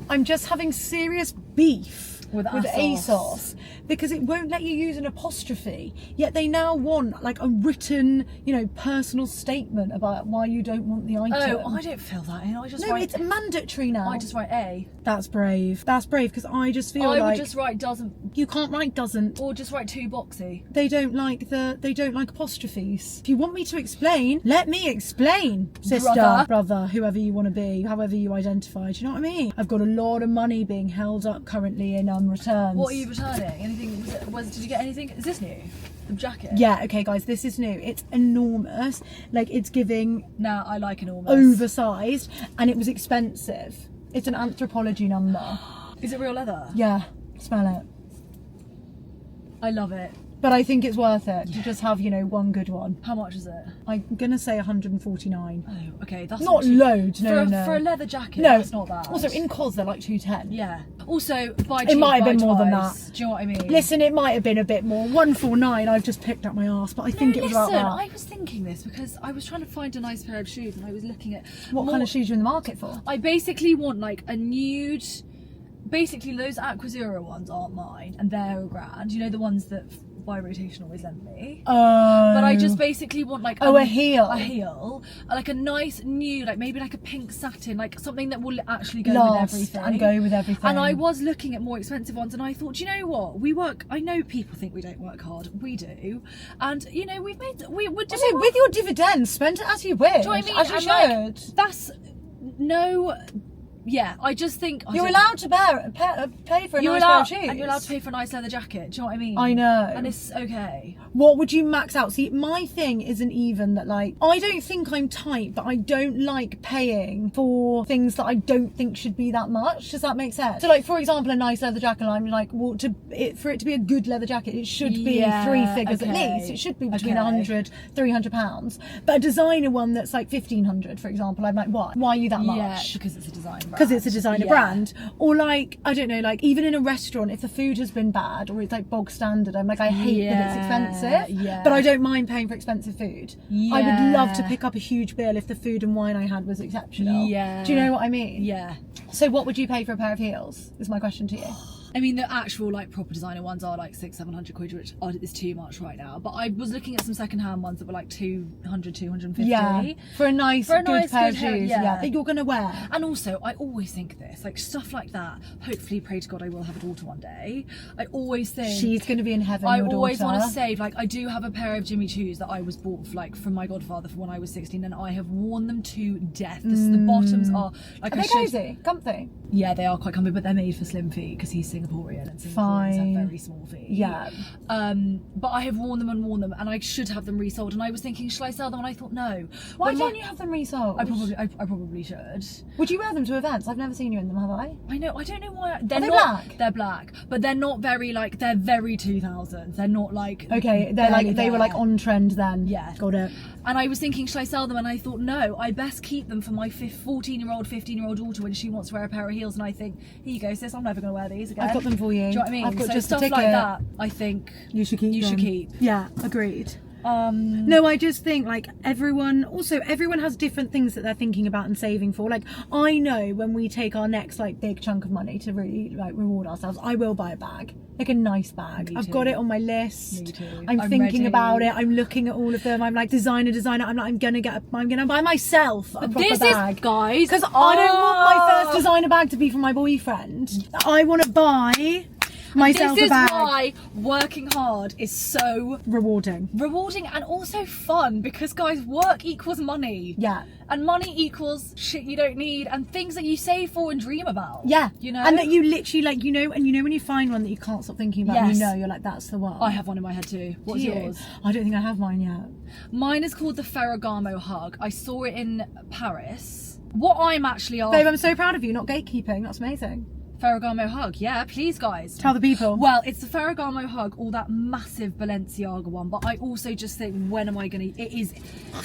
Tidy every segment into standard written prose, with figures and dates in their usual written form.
I'm just having serious beef with ASOS because it won't let you use an apostrophe, yet they now want like a written, you know, personal statement about why you don't want the item. Oh, I don't fill that in. I just no, write... it's mandatory now. I just write A. That's brave. That's brave because I just feel I would just write doesn't. You can't write doesn't. Or just write too boxy. They don't like apostrophes. If you want me to explain, let me explain, sister, brother, whoever you want to be, however you identify. Do you know what I mean? I've got a lot of money being held up currently in returns. What are you returning? Anything? Did you get anything? Is this new? The jacket? Yeah, okay guys, this is new. It's enormous. Like, it's giving... Nah, I like enormous. Oversized, and it was expensive. It's an Anthropology number. Is it real leather? Yeah, smell it. I love it. But I think it's worth it to just have, you know, one good one. How much is it? I'm gonna say 149. Oh, okay, that's not loads. No, no. no. For a leather jacket, no, it's not bad. Also, in COS they're like 210. Yeah. Also, buy cheap, it might have been buy more than twice. that. Do you know what I mean? Listen, it might have been a bit more. 149. I've just picked up my arse, but I think it was about that. I was thinking this because I was trying to find a nice pair of shoes, and I was looking at what kind of shoes you're in the market for. I basically want like a nude. Basically, those Aquazura ones aren't mine, and they're £1,000. You know, the ones that by rotation always lend me. But I just basically want like a heel. A heel, like a nice new, like maybe like a pink satin, like something that will actually go with everything. And go with everything. And I was looking at more expensive ones, and I thought, you know what? We work. I know people think we don't work hard. We do, and you know we're doing with your dividends. Spend it as you wish. Do you know what I mean? As you should. Like, that's no. Yeah, I just think you're allowed to pay for a nice pair of shoes. And you're allowed to pay for a nice leather jacket. Do you know what I mean? I know. And it's okay. What would you max out? See, my thing isn't even that, like, I don't think I'm tight, but I don't like paying for things that I don't think should be that much. Does that make sense? So, like, for example, a nice leather jacket, I'm like, well, for it to be a good leather jacket, it should be 3 figures at least. It should be between 100, 300 pounds. But a designer one that's like 1,500, for example, I'm like, why? Why are you that much? Yeah, because it's a design brand. Because it's a designer brand. Or like, I don't know, like even in a restaurant, if the food has been bad or it's like bog standard, I'm like, I hate that it's expensive, but I don't mind paying for expensive food. I would love to pick up a huge bill if the food and wine I had was exceptional. Do you know what I mean? Yeah. So what would you pay for a pair of heels is my question to you. I mean, the actual like proper designer ones are like 600-700 quid, which is too much right now. But I was looking at some secondhand ones that were like 200, 250. Yeah, for a nice good pair of shoes. Yeah, that you're gonna wear. And also, I always think this, like stuff like that. Hopefully, pray to God, I will have a daughter one day. I always think she's gonna be in heaven. I always want to save. Like, I do have a pair of Jimmy Choos that I was bought from my godfather for when I was 16, and I have worn them to death. The bottoms are like. Are they cozy, comfy? Yeah, they are quite comfy, but they're made for slim feet because he's Singaporean and Singaporeans have very small feet. Yeah. But I have worn them, and I should have them resold. And I was thinking, should I sell them? And I thought, no. Why don't you have them resold? I probably should. Would you wear them to events? I've never seen you in them, have I? I know. I don't know why. Are they black? They're black, but they're not very like. They're very 2000s. They're not like. Okay, they're like they were like on trend then. Yeah. Got it. And I was thinking, should I sell them? And I thought, no, I best keep them for my 14-year-old, 15-year-old daughter when she wants to wear a pair of heels. And I think, here you go, sis, I'm never going to wear these again. I've got them for you. Do you know what I mean? I've got so just stuff a like that, I think you should keep. Yeah, agreed. No, I just think like everyone has different things that they're thinking about and saving for. Like, I know when we take our next like big chunk of money to really like reward ourselves, I will buy a bag, like a nice bag. I've got it on my list. Me too. I'm thinking about it. I'm looking at all of them. I'm like designer. I'm like, I'm gonna buy myself a proper bag, guys, because I don't want my first designer bag to be from my boyfriend. I want to buy myself a bag. This is why working hard is so rewarding and also fun, because guys, work equals money. Yeah. And money equals shit you don't need and things that you save for and dream about. Yeah. You know? And that you literally like, you know when you find one that you can't stop thinking about, you know, you're like, that's the one. I have one in my head too. What's yours? I don't think I have mine yet. Mine is called the Ferragamo Hug. I saw it in Paris. What I'm actually after... Babe, I'm so proud of you, not gatekeeping. That's amazing. Ferragamo Hug, yeah, please guys. Tell the people. Well, it's the Ferragamo Hug or that massive Balenciaga one, but I also just think, when am I gonna, it is...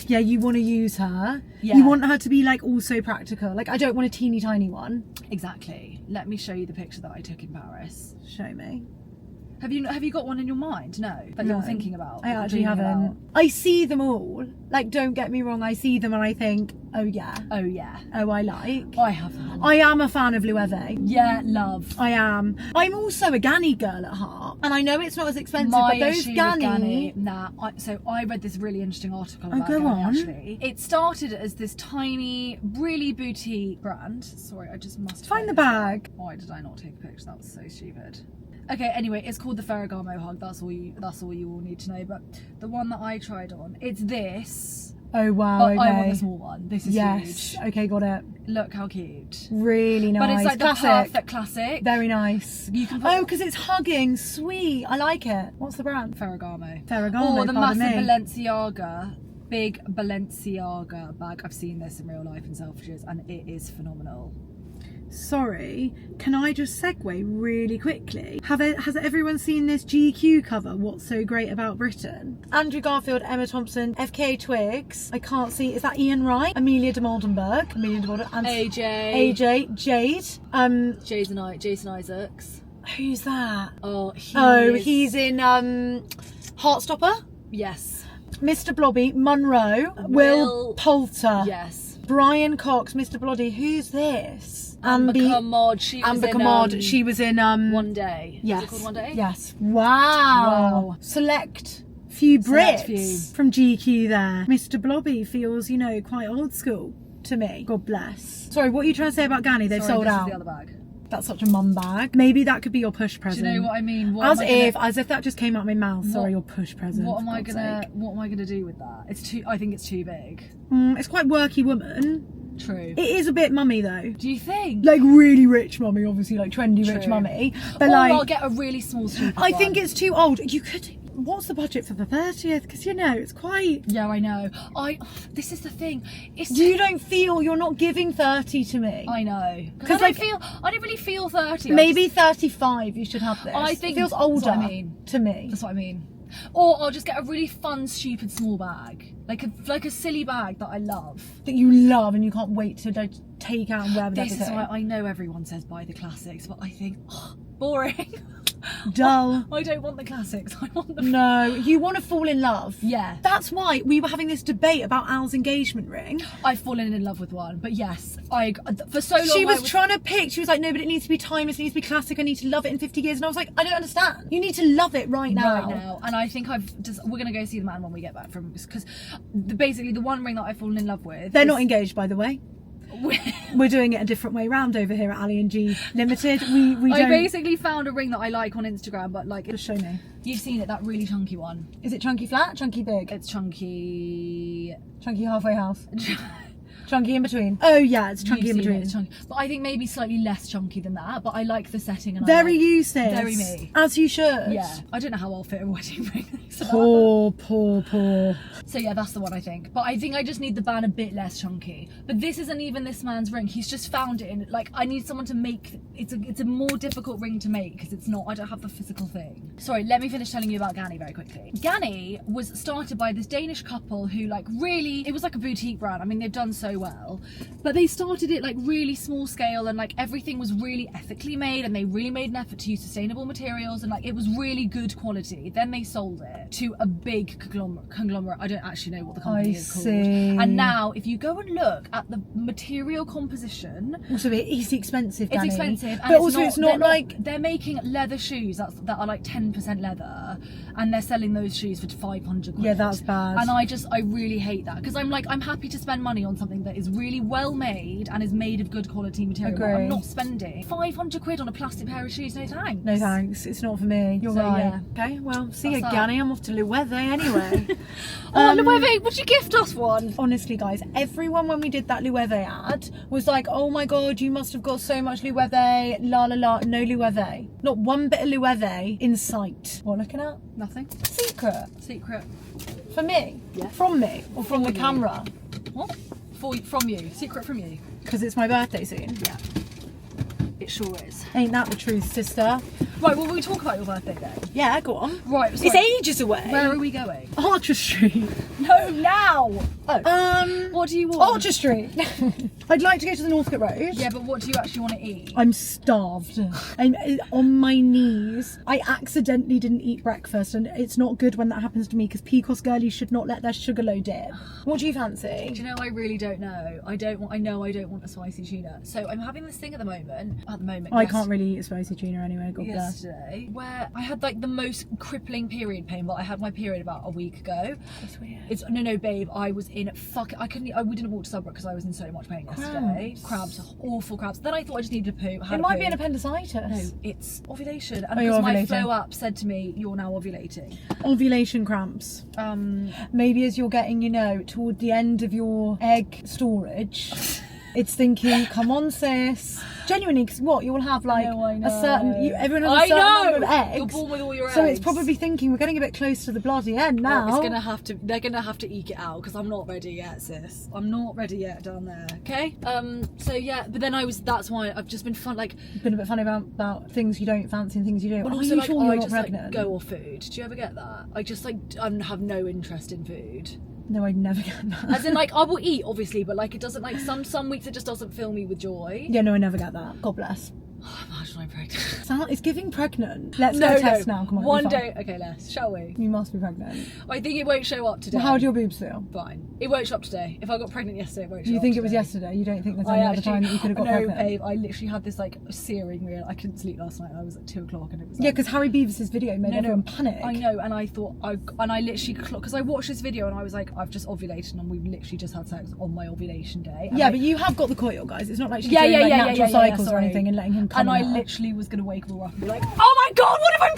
Yeah, you want to use her. Yeah. You want her to be like also practical. Like, I don't want a teeny tiny one. Exactly. Let me show you the picture that I took in Paris. Show me. Have you got one in your mind? No, that you're thinking about. I actually dreaming haven't. about? I see them all. Like, don't get me wrong, I see them and I think, oh yeah. Oh yeah. Oh, I like. I have them. I am a fan of Loewe. Yeah, love. I am. I'm also a Ganni girl at heart, and I know it's not as expensive, My but those issue with Ganni. so I read this really interesting article about go Ganni, on. actually. It started as this tiny, really boutique brand. Sorry, I just must Find the focus. bag. Why did I not take a picture? That was so stupid. Okay, anyway, it's called the Ferragamo Hug. That's all you all need to know. But the one that I tried on, it's this. Oh wow, But okay. I want the small one. This is huge. Okay, got it. Look how cute. Really nice. But it's like classic. the perfect classic. Very nice. You can put Oh, because it's hugging. Sweet. I like it. What's the brand? Ferragamo. Ferragamo. Or the pardon massive me. Balenciaga. Big Balenciaga bag. I've seen this in real life in Selfridges and it is phenomenal. Sorry, can I just segue really quickly? Has everyone seen this GQ cover, What's So Great About Britain? Andrew Garfield, Emma Thompson, FKA Twigs, I can't see, is that Ian Wright? Amelia de Moldenberg, and AJ, Jade. Jason Isaacs. Who's that? Oh, he's in Heartstopper? Yes. Mr. Blobby, Munro, Will Poulter. Yes. Brian Cox, Mr. Blobby, who's this? Amber Commod. She was in One Day. Yes. Is it called One Day? Yes. Wow. Select few Brits from GQ there. Mr. Blobby feels, quite old school to me. God bless. Sorry, what are you trying to say about Ganni? They've sold out. This is the other bag. That's such a mum bag. Maybe that could be your push present. Do you know what I mean? As if that just came out of my mouth. Sorry, your push present. What am I gonna do with that? I think it's too big. It's quite worky woman. True. It is a bit mummy though. Do you think? Like really rich mummy, obviously, like trendy rich mummy. But I'll get a really small stupid I think it's too old. You could. What's the budget for the 30th? Because it's quite. Yeah, I know. This is the thing. You don't feel you're not giving 30 to me. I know. Because I don't really feel 30. Maybe 35. You should have this. I think it feels older. That's what I mean. To me. That's what I mean. Or I'll just get a really fun, stupid small bag, like a silly bag that I love. That you love and you can't wait to take out and wear with everything. This is why I know everyone says buy the classics, but I think boring. Dull. I don't want the classics. I want the. No, you want to fall in love. Yeah. That's why we were having this debate about Al's engagement ring. I've fallen in love with one, but yes, for so long. She was trying to pick. She was like, no, but it needs to be timeless. It needs to be classic. I need to love it in 50 years. And I was like, I don't understand. You need to love it right now. Right now, and I think we're gonna go see the man when we get back from, because basically the one ring that I've fallen in love with. They're not engaged, by the way. We're doing it a different way round over here at Ali and G Limited. I basically found a ring that I like on Instagram, but just show me. You've seen it, that really chunky one. Is it chunky flat, chunky big? It's chunky halfway house. Chunky in between. Oh yeah, it's chunky in between. It's chunky. But I think maybe slightly less chunky than that. But I like the setting and very you, sis. Very me. As you should. Yeah. I don't know how I'll fit a wedding ring. Poor. So yeah, that's the one I think. But I think I just need the band a bit less chunky. But this isn't even this man's ring. He's just found it in, I need someone to make. It's a more difficult ring to make because it's not. I don't have the physical thing. Sorry, let me finish telling you about Ganni very quickly. Ganni was started by this Danish couple who really. It was like a boutique brand. I mean, they've done so well. But they started it really small scale and everything was really ethically made and they really made an effort to use sustainable materials and it was really good quality. Then they sold it to a big conglomerate. I don't actually know what the company is called. And now if you go and look at the material composition, also it's expensive. It's expensive, but also it's not they're making leather shoes that are 10% leather, and they're selling those shoes for 500 quid. Yeah, that's bad. And I really hate that because I'm happy to spend money on something that is really well made and is made of good quality material. Agree. I'm not spending 500 quid on a plastic pair of shoes. No thanks. No thanks. It's not for me. You're right. Yeah. Okay, well, see you, Ganni. I'm off to Loewe anyway. Loewe, would you gift us one? Honestly, guys, everyone when we did that Loewe ad was like, oh my god, you must have got so much Loewe, la la la. No Loewe. Not one bit of Loewe in sight. What looking at? Nothing. Secret. For me? Yeah. From me? Or from the camera? What? From you. Secret from you. Because it's my birthday soon. Yeah. It sure is. Ain't that the truth, sister? Right, well, we talk about your birthday then. Yeah, go on. Right, It's ages away. Where are we going? Archer Street. No, now! Oh. What do you want? Archer Street. I'd like to go to the Northcote Road. Yeah, but what do you actually want to eat? I'm starved. I'm on my knees. I accidentally didn't eat breakfast, and it's not good when that happens to me because PCOS girlies should not let their sugar low dip. What do you fancy? Do you know, I really don't know. I know I don't want a spicy tuna. So I'm having this thing at the moment. I can't really eat a spicy tuna anyway, God bless. Yesterday, where I had like the most crippling period pain, but I had my period about a week ago. It's weird. No, babe, I was in we didn't walk to Subbrook because I was in so much pain yesterday. Crabs, awful crabs. Then I thought I just needed to poo. It might be an appendicitis. No, it's ovulation. And you're because my ovulating. flow up said to me, you're now ovulating. Ovulation cramps. Maybe as you're getting, toward the end of your egg storage, it's thinking, come on, sis. Genuinely, because you will have like I know. a certain, everyone has a certain number of eggs. You're born with all your eggs. So it's probably thinking, we're getting a bit close to the bloody end now. They're gonna have to eke it out because I'm not ready yet, sis. I'm not ready yet down there. Okay. So yeah, but then that's why I've just been been a bit funny about things you don't fancy and things you do. But Are also, you sure you're not just pregnant? go off food. Do you ever get that? I just I have no interest in food. No, I'd never get that. As in, I will eat, obviously, but it doesn't, some weeks it just doesn't fill me with joy. Yeah, no, I never get that. God bless. Imagine I'm pregnant. It's giving pregnant. Let's go test now. Come on. One day. Okay, shall we? You must be pregnant. I think it won't show up today. Well, how do your boobs feel? Fine. It won't show up today. If I got pregnant yesterday, it won't show up. You think it was today. yesterday? You don't think there's any other time that you could have got pregnant? No, babe. I literally had this searing real. I couldn't sleep last night. I was at 2 o'clock and it was. Yeah, because Harry Beavis' video made everyone panic. I know, and I thought I literally because I watched this video and I was like, I've just ovulated and we've literally just had sex on my ovulation day. And but you have got the coil, guys. It's not like she's doing natural cycles or anything and letting him come. And I literally was gonna wake them all up and be like, oh my god, what if I'm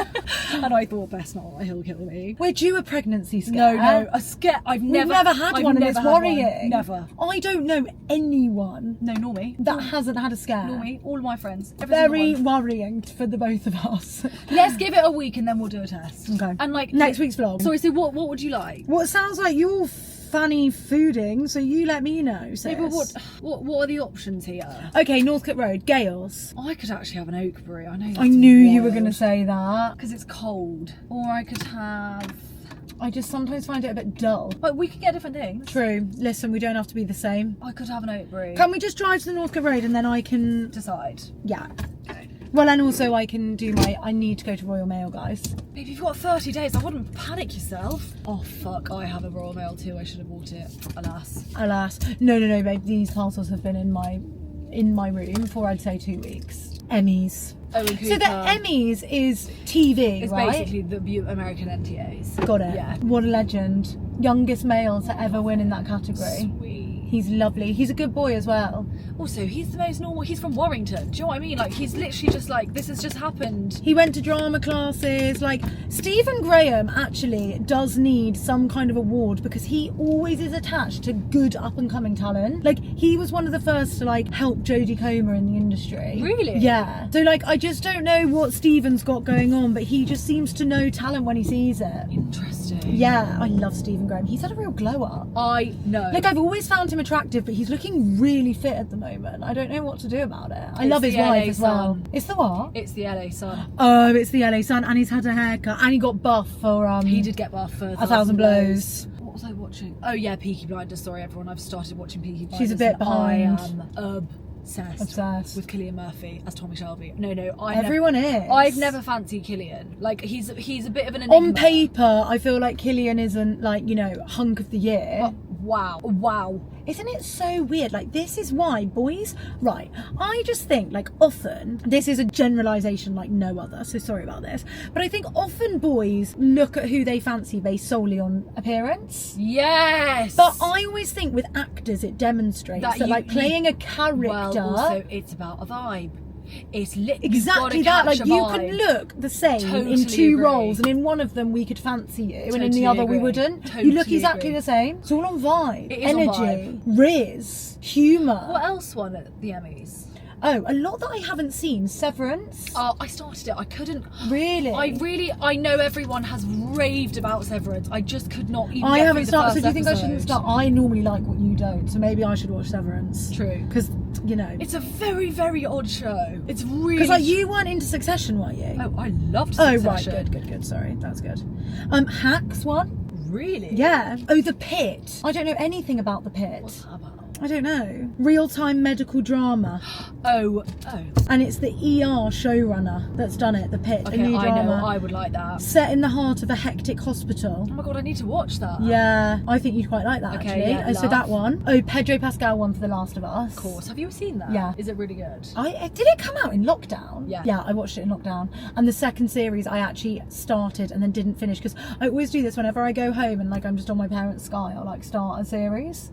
pregnant? And I thought, best not, he'll kill me. We're due a pregnancy scare. No, a scare. We've never had one, and it's worrying. Never. I don't know anyone. No, nor me. That hasn't had a scare. Nor me. All of my friends. Very worrying for the both of us. Let's give it a week and then we'll do a test. Okay. And next week's vlog. Sorry, so what would you like? Well, it sounds like you're funny fooding, so you let me know, sis. Maybe what are the options here? Okay, Northcote Road, Gales. I could actually have an Oakbury. I knew you were going to say that. Because it's cold. Or I could have... I just sometimes find it a bit dull. But we could get different things. True. Listen, we don't have to be the same. I could have an Oakbury. Can we just drive to the Northcote Road and then I can... decide? Yeah. Okay. Well, and also I can do I need to go to Royal Mail, guys. Babe, you've got 30 days. I wouldn't panic yourself. Oh, fuck. I have a Royal Mail too. I should have bought it. Alas. No, babe. These parcels have been in my room for, I'd say, 2 weeks. Emmys. Owen Cooper. So the Emmys is TV, it's right? basically the American NTAs. Got it. Yeah. What a legend. Youngest male to ever win in that category. Sweet. He's lovely. He's a good boy as well. Also, he's the most normal. He's from Warrington. Do you know what I mean? He's literally just this has just happened. He went to drama classes. Stephen Graham actually does need some kind of award because he always is attached to good up and coming talent. He was one of the first to help Jodie Comer in the industry. Really? Yeah. So I just don't know what Stephen's got going on, but he just seems to know talent when he sees it. Interesting. Yeah, I love Stephen Graham. He's had a real glow up. I know. I've always found him attractive, but he's looking really fit at the moment. I don't know what to do about it. I love his wife as well. It's the what? It's the LA Sun. Oh, it's the LA Sun, and he's had a haircut, and he got buff for he did get buff for 1,000 Blows. What was I watching? Oh yeah, Peaky Blinders. Sorry everyone, I've started watching Peaky Blinders. She's a bit behind. I am obsessed with Cillian Murphy as Tommy Shelby. No, everyone is. I've never fancied Cillian. He's a bit of an enigma. On paper, I feel like Cillian isn't hunk of the year. Wow. Isn't it so weird? This is why boys, right, I just think often, this is a generalisation like no other, so sorry about this, but I think often boys look at who they fancy based solely on appearance. Yes. But I always think with actors it demonstrates that playing a character. Well, also it's about a vibe. It's exactly that. You could look the same in two roles, and in one of them we could fancy you, and in the other we wouldn't. You look exactly the same. It's all on vibe, energy, riz, humour. What else won at the Emmys? Oh, a lot that I haven't seen. Severance. Oh, I started it. I couldn't. Really? I know everyone has raved about Severance. I just could not even. I haven't started. So do you think I shouldn't start? I normally like what you don't, so maybe I should watch Severance. True. Because you know. It's a very, very odd show. It's really... Because like you weren't into Succession, were you? Oh, I loved Succession. Oh, right, good. Sorry, that's good. Hacks one? Really? Yeah. Oh, The Pit. I don't know anything about The Pit. What's that about? I don't know. Real-time medical drama. Oh. And it's the ER showrunner that's done it, The Pit, Okay, a new drama. I know, I would like that. Set in the heart of a hectic hospital. Oh my god, I need to watch that. Yeah, I think you'd quite like that, Okay, actually. yeah, So that one. Oh, Pedro Pascal one for The Last of Us. Of course. Have you seen that? Yeah. Is it really good? Did it come out in lockdown? Yeah. Yeah, I watched it in lockdown. And the second series I actually started and then didn't finish, because I always do this whenever I go home and like I'm just on my parents' Sky, I'll like start a series.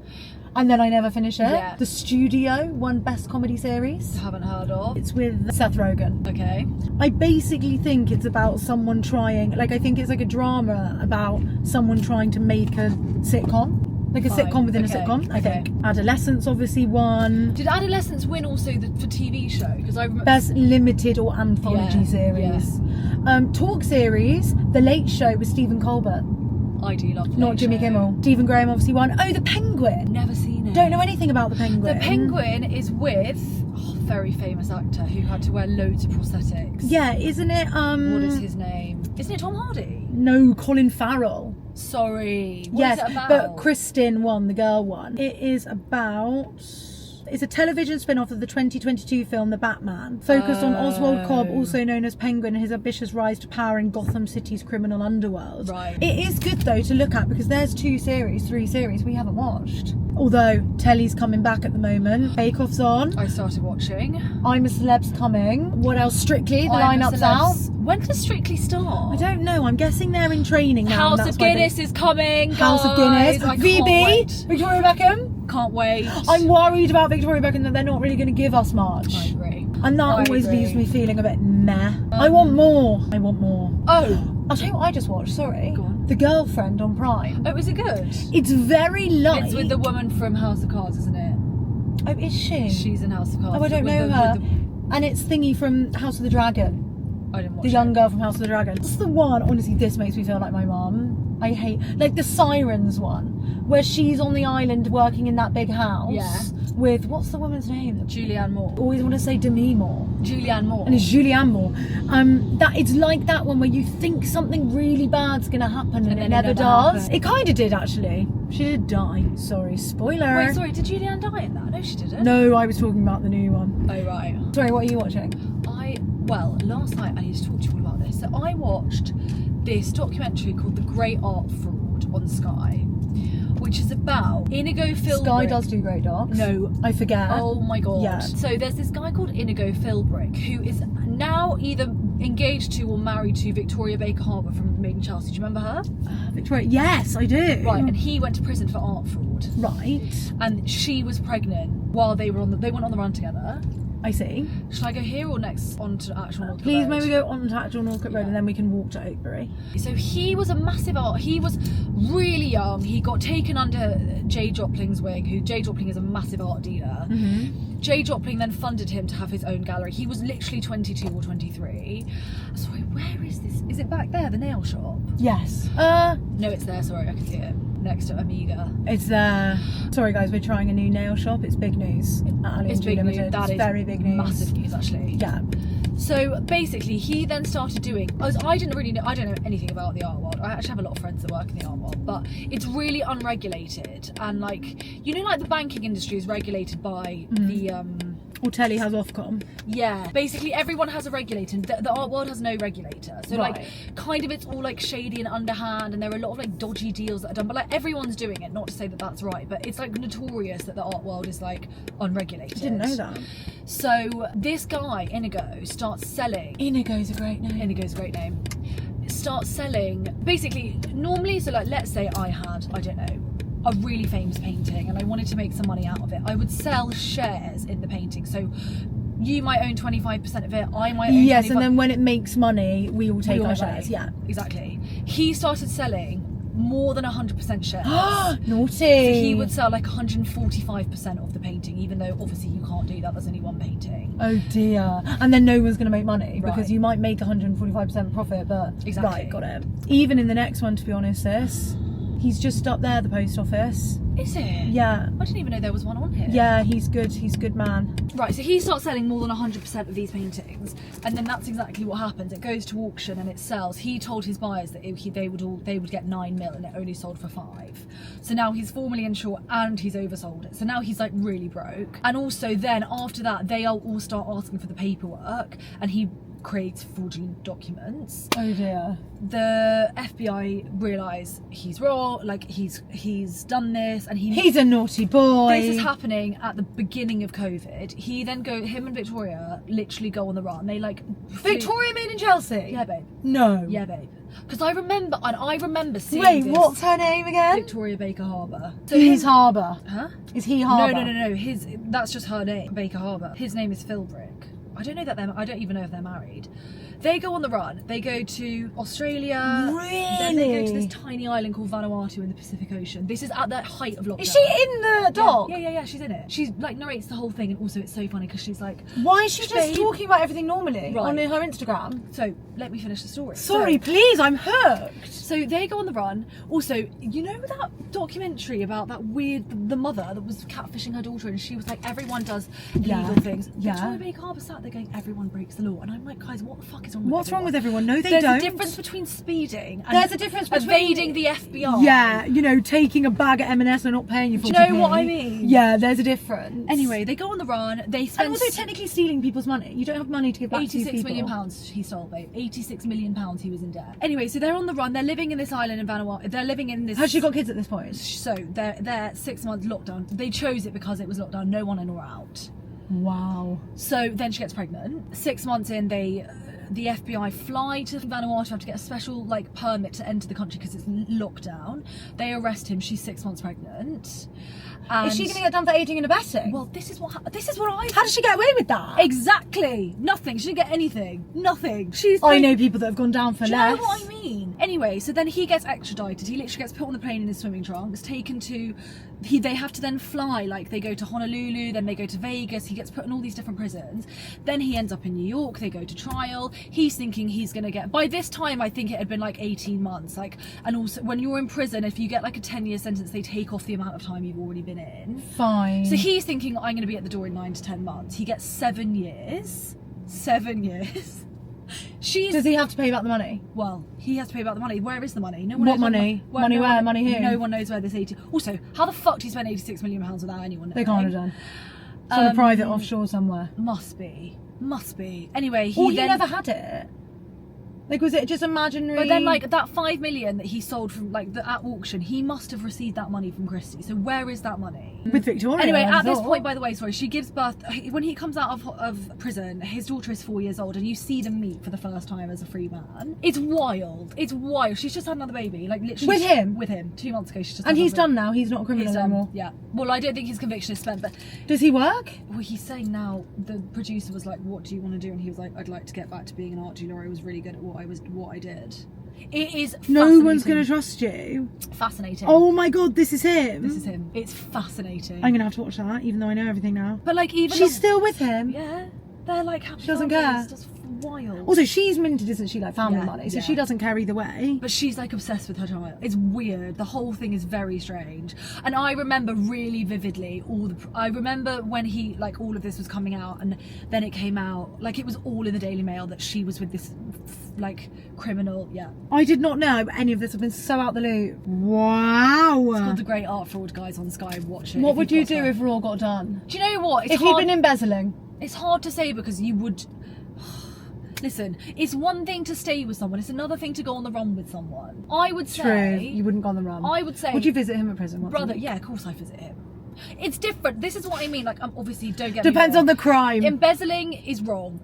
And then I never finish it. Yeah. The Studio won Best Comedy Series. Haven't heard of. It's with Seth Rogen. Okay. I basically think it's about someone trying, like I think it's like a drama about someone trying to make a sitcom. Like a Fine. sitcom within Okay. a sitcom, I Okay. think. Adolescence obviously won. Did Adolescence win also for TV show? Because I remember... Best limited or anthology Yeah, series. Talk series, The Late Show with Stephen Colbert. I do love The Not Late Jimmy Show. Kimmel. Stephen Graham obviously won. Oh, The Penguin. Never seen it. Don't know anything about The Penguin. The Penguin is with a very famous actor who had to wear loads of prosthetics. Yeah, isn't it? What is his name? Isn't it Tom Hardy? No, Colin Farrell. Sorry. What Yes, is it about? but Kristen won, the girl one. It is about... It's a television spin-off of the 2022 film The Batman, focused on Oswald Cobb, also known as Penguin, and his ambitious rise to power in Gotham City's criminal underworld. Right. It is good though to look at because there's 3 series we haven't watched. Although telly's coming back at the moment. Bake Off's on. I started watching. I'm a Celeb's coming. What else? Strictly, the I'm a lineup's out. Celebs. When does Strictly start? I don't know. I'm guessing they're in training now. House and of that's why Guinness is coming. House of guys. Guinness. I can't VB. wait. Victoria Beckham. Can't wait. I'm worried about Victoria Beckham that they're not really going to give us much. I agree. And that I always agree. leaves me feeling a bit meh. I want more. Oh. I'll tell you what I just watched, sorry. Go on. The Girlfriend on Prime. Oh, is it good? It's very light. It's with the woman from House of Cards, isn't it? Oh, is she? She's in House of Cards. Oh, I don't With know the- her. with the- And it's Thingy from House of the Dragon. I didn't watch The young it. girl from House of the Dragon. It's the one, honestly, this makes me feel like my mum. I hate, like the Sirens one, where she's on the island working in that big house. Yeah. With, what's the woman's name? Julianne Moore. Always want to say Demi Moore. Julianne Moore. And it's Julianne Moore. That it's like that one where you think something really bad's gonna happen and it never does. happened. It kind of did actually. She did die. Sorry, spoiler. Wait, sorry, did Julianne die in that? No, she didn't. No, I was talking about the new one. Oh, right. Sorry, what are you watching? Well, last night I need to talk to you all about this. So I watched this documentary called The Great Art Fraud on Sky, which is about Inigo Philbrick. Sky does do great docs. No. I forget. Oh my god. Yeah. So there's this guy called Inigo Philbrick who is now either engaged to or married to Victoria Baker Harbour from Made in Chelsea. Do you remember her? Victoria. Yes, I do. Right, and he went to prison for art fraud. Right. And she was pregnant while they were they went on the run together. I see. Should I go here or next on to actual Northcote Please, Road? maybe go on to actual Northcote Road Yeah. and then we can walk to Oakbury. So he was a massive art. He was really young. He got taken under Jay Jopling's wing, who Jay Jopling is a massive art dealer. Mm-hmm. Jay Jopling then funded him to have his own gallery. He was literally 22 or 23. Sorry, where is this? Is it back there, the nail shop? Yes. No, it's there. Sorry, I can see it next to Amiga. It's there. Sorry guys, we're trying a new nail shop. It's big news. At Ali It's and G big news. Limited. That It's is very big news. massive news, actually. Yeah. So basically, he then started doing. I don't know anything about the art world. I actually have a lot of friends that work in the art world, but it's really unregulated. And like, you know, like the banking industry is regulated by the Or Telly has Ofcom. yeah. Basically, everyone has a regulator. The art world has no regulator. So Right. like, kind of, it's all like shady and underhand, and there are a lot of like dodgy deals that are done. But like, everyone's doing it. Not to say that that's right, but it's like notorious that the art world is like unregulated. I didn't know that. So this guy Inigo starts selling. Inigo's a great name. Inigo's a great name. Starts selling basically normally. So like, let's say I don't know, a really famous painting and I wanted to make some money out of it. I would sell shares in the painting. So you might own 25% of it. I might own Yes, 25%. and then when it makes money, we will take We all our make money. shares. Yeah. Exactly. He started selling more than 100% shares. Naughty. So he would sell like 145% of the painting, even though obviously you can't do that. There's only one painting. Oh dear. And then no one's going to make money because Right. you might make 145% profit, but Exactly. right, got it. Even in the next one, to be honest, sis, he's just up there, the post office. Is it? Yeah. I didn't even know there was one on here. Yeah, he's good. He's a good man. Right, so he starts selling more than 100% of these paintings, and then that's exactly what happens. It goes to auction and it sells. He told his buyers that they would get 9 mil, and it only sold for 5. So now he's 4 million short, and he's oversold it. So now he's like really broke. And also then after that, they all start asking for the paperwork, and he creates fraudulent documents. Oh dear. The FBI realise he's wrong, like he's done this, and he's a naughty boy. This is happening at the beginning of COVID. He then him and Victoria literally go on the run. They like Victoria made in Chelsea? Yeah, babe. No. Yeah, babe. Because I remember seeing Wait, this. what's her name again? Victoria Baker Harbour. So he's Harbour. Huh? Is he Harbour? No. That's just her name, Baker Harbour. His name is Philbrick. I don't even know if they're married. They go on the run. They go to Australia. Really? Then they go to this tiny island called Vanuatu in the Pacific Ocean. This is at the height of lockdown. Is she in the dock? Yeah, she's in it. She like narrates the whole thing, and also it's so funny because she's like, why is she just talking about everything normally on her Instagram? So let me finish the story. Sorry, please, I'm hooked. So they go on the run. Also, you know that documentary about that the mother that was catfishing her daughter, and she was like, everyone does illegal things. Yeah. Victoria Baker Harbour sat there going, everyone breaks the law, and I'm like, guys, what the fuck is wrong? What's wrong with everyone? No, they There's don't. There's a difference between speeding and there's a difference between evading the FBI. Yeah, you know, taking a bag of M&S and not paying you for. Do you know what I mean? Yeah, there's a difference. Anyway, they go on the run. They spend and also technically stealing people's money. You don't have money to give back to these people. 86 million pounds he stole, babe. 86 million pounds he was in debt. Anyway, so they're on the run. They're living in this island in Vanuatu. They're living in this. Has she got kids at this point? So they're 6 months lockdown. They chose it because it was lockdown. No one in or out. Wow. So then she gets pregnant. 6 months in, the FBI fly to Vanuatu, have to get a special like permit to enter the country because it's lockdown. They arrest him. She's 6 months pregnant. And is she going to get done for aiding and abetting? Well, this is what I. How does she get away with that? Exactly. Nothing. She didn't get anything. Nothing. I know people that have gone down for Do less. you know what I mean? Anyway, so then he gets extradited. He literally gets put on the plane in his swimming trunks, taken to. They have to then fly. Like they go to Honolulu, then they go to Vegas. He gets put in all these different prisons. Then he ends up in New York. They go to trial. He's thinking he's going to get. By this time, I think it had been like 18 months. Like, and also when you're in prison, if you get like a 10-year sentence, they take off the amount of time you've already been in. Fine. So he's thinking, I'm going to be at the door in 9 to 10 months. He gets 7 years. 7 years. Does he have to pay back the money? Well, he has to pay back the money. Where is the money? No one What knows money? Money where? Money who? No one knows where this 80. Also, how the fuck do you spend 86 million pounds without anyone knowing? They can't have done. It's on a private offshore somewhere. Must be. Anyway, he never had it. Like, was it just imaginary? But then, like, that 5 million that he sold from, like, at auction, he must have received that money from Christie. So where is that money? With Victoria. Anyway, at this point, by the way, sorry, she gives birth. When he comes out of prison, his daughter is 4 years old, and you see them meet for the first time as a free man. It's wild. It's wild. She's just had another baby, like literally. With him. With him. 2 months ago, she's just. And had he's another done now. He's not a criminal anymore. Yeah. Well, I don't think his conviction is spent, but. Does he work? Well, he's saying now. The producer was like, "What do you want to do?" And he was like, "I'd like to get back to being an art dealer. I was really good at what I did." It is no one's going to trust you. Fascinating. Oh my god, this is him. This is him. It's fascinating. I'm going to have to watch that, even though I know everything now. But like, even she's still with him. Yeah, they're like happy. She doesn't families. care. That's wild. Also, she's minted, isn't she? Like family money, so she doesn't care either way. But she's like obsessed with her child. It's weird. The whole thing is very strange. And I remember really vividly I remember when he like all of this was coming out, and then it came out like it was all in the Daily Mail that she was with this like criminal. Yeah. I did not know any of this. I've been so out the loop. Wow. It's called The Great Art Fraud, guys, on Sky. Watch it. What would you do if Raw got done? Do you know what? If he'd been embezzling. It's hard to say because you would. Listen, it's one thing to stay with someone, it's another thing to go on the run with someone. I would say... True, you wouldn't go on the run. I would say... Would you visit him at prison? Brother, yeah, of course I visit him. It's different. This is what I mean. Like, obviously, don't get Depends me wrong. on the crime. Embezzling is wrong.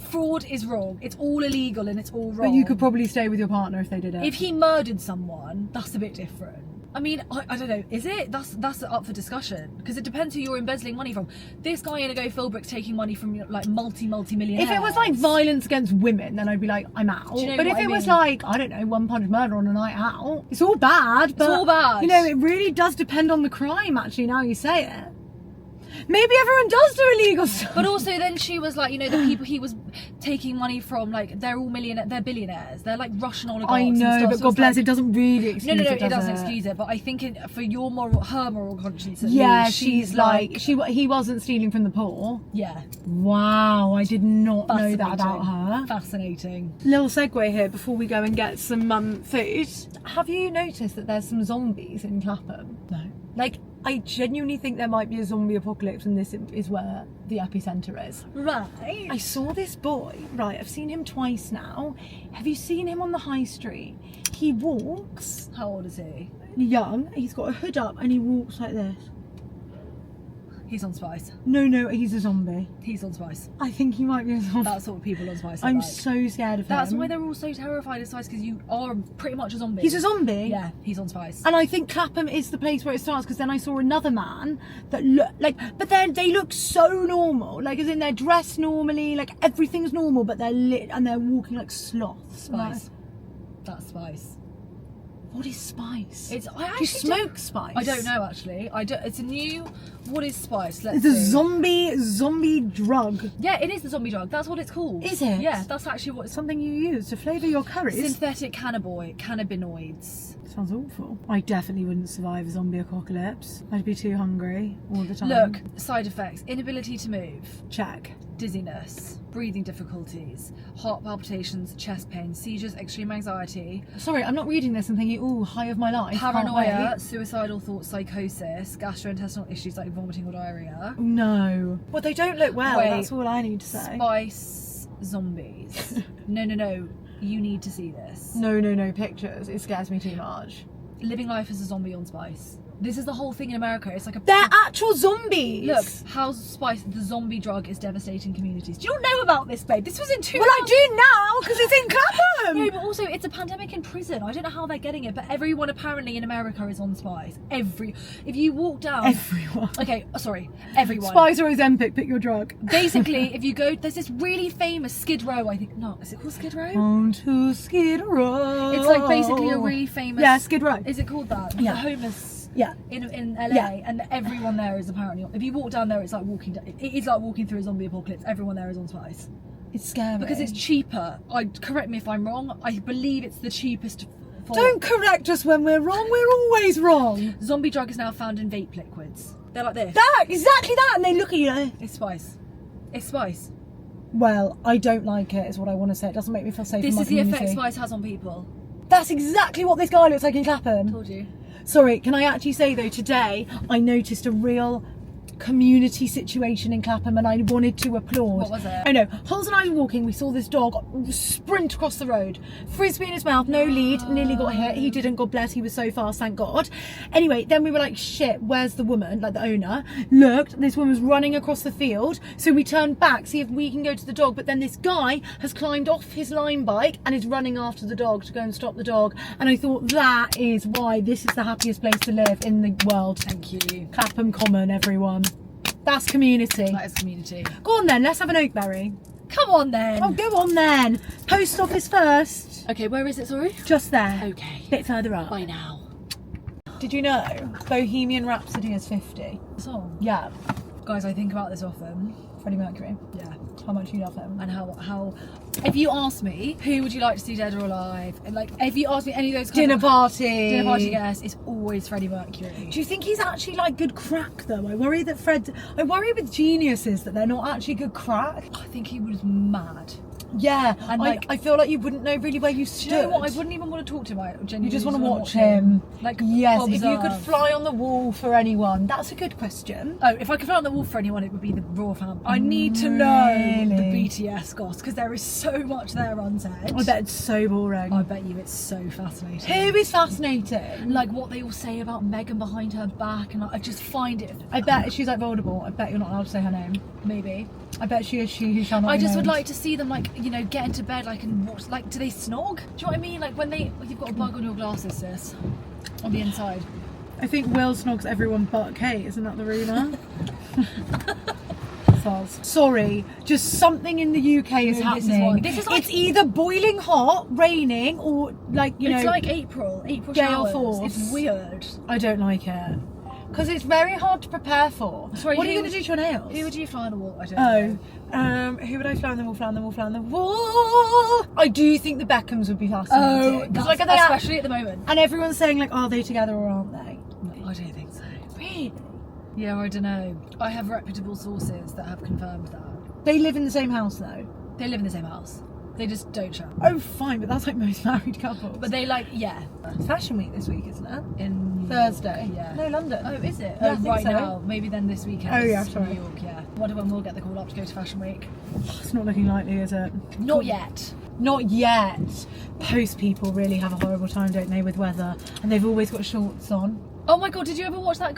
Fraud is wrong. It's all illegal and it's all wrong. But you could probably stay with your partner if they did it. If he murdered someone, that's a bit different. I mean, I don't know. Is it? That's up for discussion because it depends who you're embezzling money from. This guy in a go Philbrick's taking money from like multi-millionaires. If it was like violence against women, then I'd be like, I'm out. You know but if it was like, I don't know, one-punch murder on a night out, it's all bad. But, it's all bad. You know, it really does depend on the crime. Actually, now you say it. Maybe everyone does do illegal stuff. But also then she was like, you know, the people he was taking money from, like, they're all they're billionaires. They're like Russian oligarchs. I know, and stuff, but so God it's bless, like, it doesn't really excuse no, it, it doesn't it? excuse it. But I think for her moral conscience, at Yeah, least, she's like, he wasn't stealing from the poor. yeah, Wow, I did not know that about her. Fascinating. Little segue here before we go and get some food. Have you noticed that there's some zombies in Clapham? No. Like, I genuinely think there might be a zombie apocalypse, and this is where the epicentre is. Right. I saw this boy, right, I've seen him twice now. Have you seen him on the high street? He walks, How old is he? young, he's got a hood up and he walks like this. He's on Spice. No, he's a zombie. He's on Spice. I think he might be a zombie. That's what people on Spice are I'm like. so scared of him. That's why they're all so terrified of Spice, because you are pretty much a zombie. He's a zombie? Yeah, he's on Spice. And I think Clapham is the place where it starts, because then I saw another man that looked like, but then they look so normal, like as in they're dressed normally, like everything's normal, but they're lit and they're walking like sloths. Spice. That's Spice. What is spice? It's I Do you actually smoke spice? I don't know actually. It's a new. What is Spice? Let's It's a see. zombie drug. Yeah, it is the zombie drug. That's what it's called. Is it? Yeah, that's actually what it's. Something you use to flavour your curries. Synthetic cannabinoids. Sounds awful. I definitely wouldn't survive a zombie apocalypse. I'd be too hungry all the time. Look, side effects: inability to move, Check. dizziness, breathing difficulties, heart palpitations, chest pain, seizures, extreme anxiety, Sorry, I'm not reading this and thinking, ooh, high of my life. Can't paranoia, wait. suicidal thoughts, psychosis, gastrointestinal issues like vomiting or diarrhea. No. Well, they don't look well. Wait. That's all I need to say. Spice zombies. No. You need to see this. No, pictures. It scares me too much. Living life as a zombie on Spice. This is the whole thing in America. It's like a. They're actual zombies. Look, how Spice, the zombie drug, is devastating communities. Do you not know about this, babe? This was in 2000. Well, I do now because it's in Clapham. No, but also it's a pandemic in prison. I don't know how they're getting it, but everyone apparently in America is on Spice. If you walk down. Everyone. Okay, sorry, everyone. Spice or Ozempic, pick your drug. Basically, if you go, there's this really famous Skid Row. I think no, is it called Skid Row? On to Skid Row. It's like basically a really famous. Yeah, Skid Row. Is it called that? Yeah. The homeless. Yeah. In LA, Yeah. and everyone there is apparently. If you walk down there, it's like walking. It is like walking through a zombie apocalypse. Everyone there is on Spice It's scary. because it's cheaper. Correct me if I'm wrong. I believe it's the cheapest. Don't correct us when we're wrong. We're always wrong. Zombie drug is now found in vape liquids. They're like this. Exactly that. And they look at you like, It's Spice. It's Spice. well, I don't like it, is what I want to say. It doesn't make me feel safe This in my is the community. effect Spice has on people. That's exactly what this guy looks like in Clapham. Told you. Sorry, can I actually say though, today I noticed a real community situation in Clapham and I wanted to applaud. What was it? I know. Holes and I were walking, we saw this dog sprint across the road. Frisbee in his mouth, no lead, nearly got hit. He didn't, God bless, he was so fast, thank God. Anyway, then we were like, shit, where's the woman? Like the owner. Looked, this woman's running across the field. So we turned back, see if we can go to the dog. But then this guy has climbed off his line bike and is running after the dog to go and stop the dog. And I thought that is why this is the happiest place to live in the world. Thank you. Clapham Common, everyone. That's community. That is community. Go on then, let's have an oakberry. Come on then. Oh, go on then. Post office first. Okay, where is it? Sorry. Just there. Okay. Bit further up. By now. Did you know Bohemian Rhapsody is 50? Song. Yeah. Guys, I think about this often. Freddie Mercury. Yeah. How much you love him. And how if you ask me who would you like to see dead or alive, and like if you ask me any of those kind Dinner of party guests, it's always Freddie Mercury. Do you think he's actually like good crack though? I worry with geniuses that they're not actually good crack. I think he was mad. Yeah, And, like- I feel like you wouldn't know really where you stood. Do you know what? I wouldn't even want to talk to him. I genuinely You just want to wanna watch him. Like, yes, if you could observe. fly on the wall for anyone, that's a good question. Oh, if I could fly on the wall for anyone, it would be the Raw family. I need to know the Really? BTS goss because there is so much there unsaid. I bet it's so boring. I bet you it's so fascinating. Who is fascinating? Like what they all say about Meghan behind her back, and I just find it. I bet she's like Voldemort. I bet you're not allowed to say her name. Maybe. I bet she is she who shall not I be just would named. like to see them, like, you know, get into bed, like, and watch. Like, do they snog? Do you know what I mean? Like when you've got a bug on your glasses, sis, on the inside. I think Will snogs everyone but Kate. Isn't that the rumour? Sorry, just something in the UK is No, this is happening. what- this is like- it's either boiling hot, raining, or like It's like April Gale showers. force. It's weird. I don't like it. Because it's very hard to prepare for. Sorry, what are you going to do to your nails? Who would you fly on the wall? I don't know. Who would I fly on the wall? I do think the Beckhams would be fascinating. That's, like, especially at the moment. And everyone's saying, like, are they together or aren't they? No, I don't think so. Really? Yeah, I don't know. I have reputable sources that have confirmed that. They live in the same house, though. They live in the same house. They just don't chat. Oh, fine, but that's like most married couples. But they It's Fashion Week this week, isn't it? in Thursday. Yeah. No, London. Oh, is it? Yeah, I Oh, think right so. now. Maybe then this weekend. Oh, is yeah, sorry. New York, yeah. Wonder when we'll get the call up to go to Fashion Week. It's not looking likely, is it? Not yet. Not yet. Post people really have a horrible time, don't they, with weather? And they've always got shorts on. Oh my god, did you ever watch that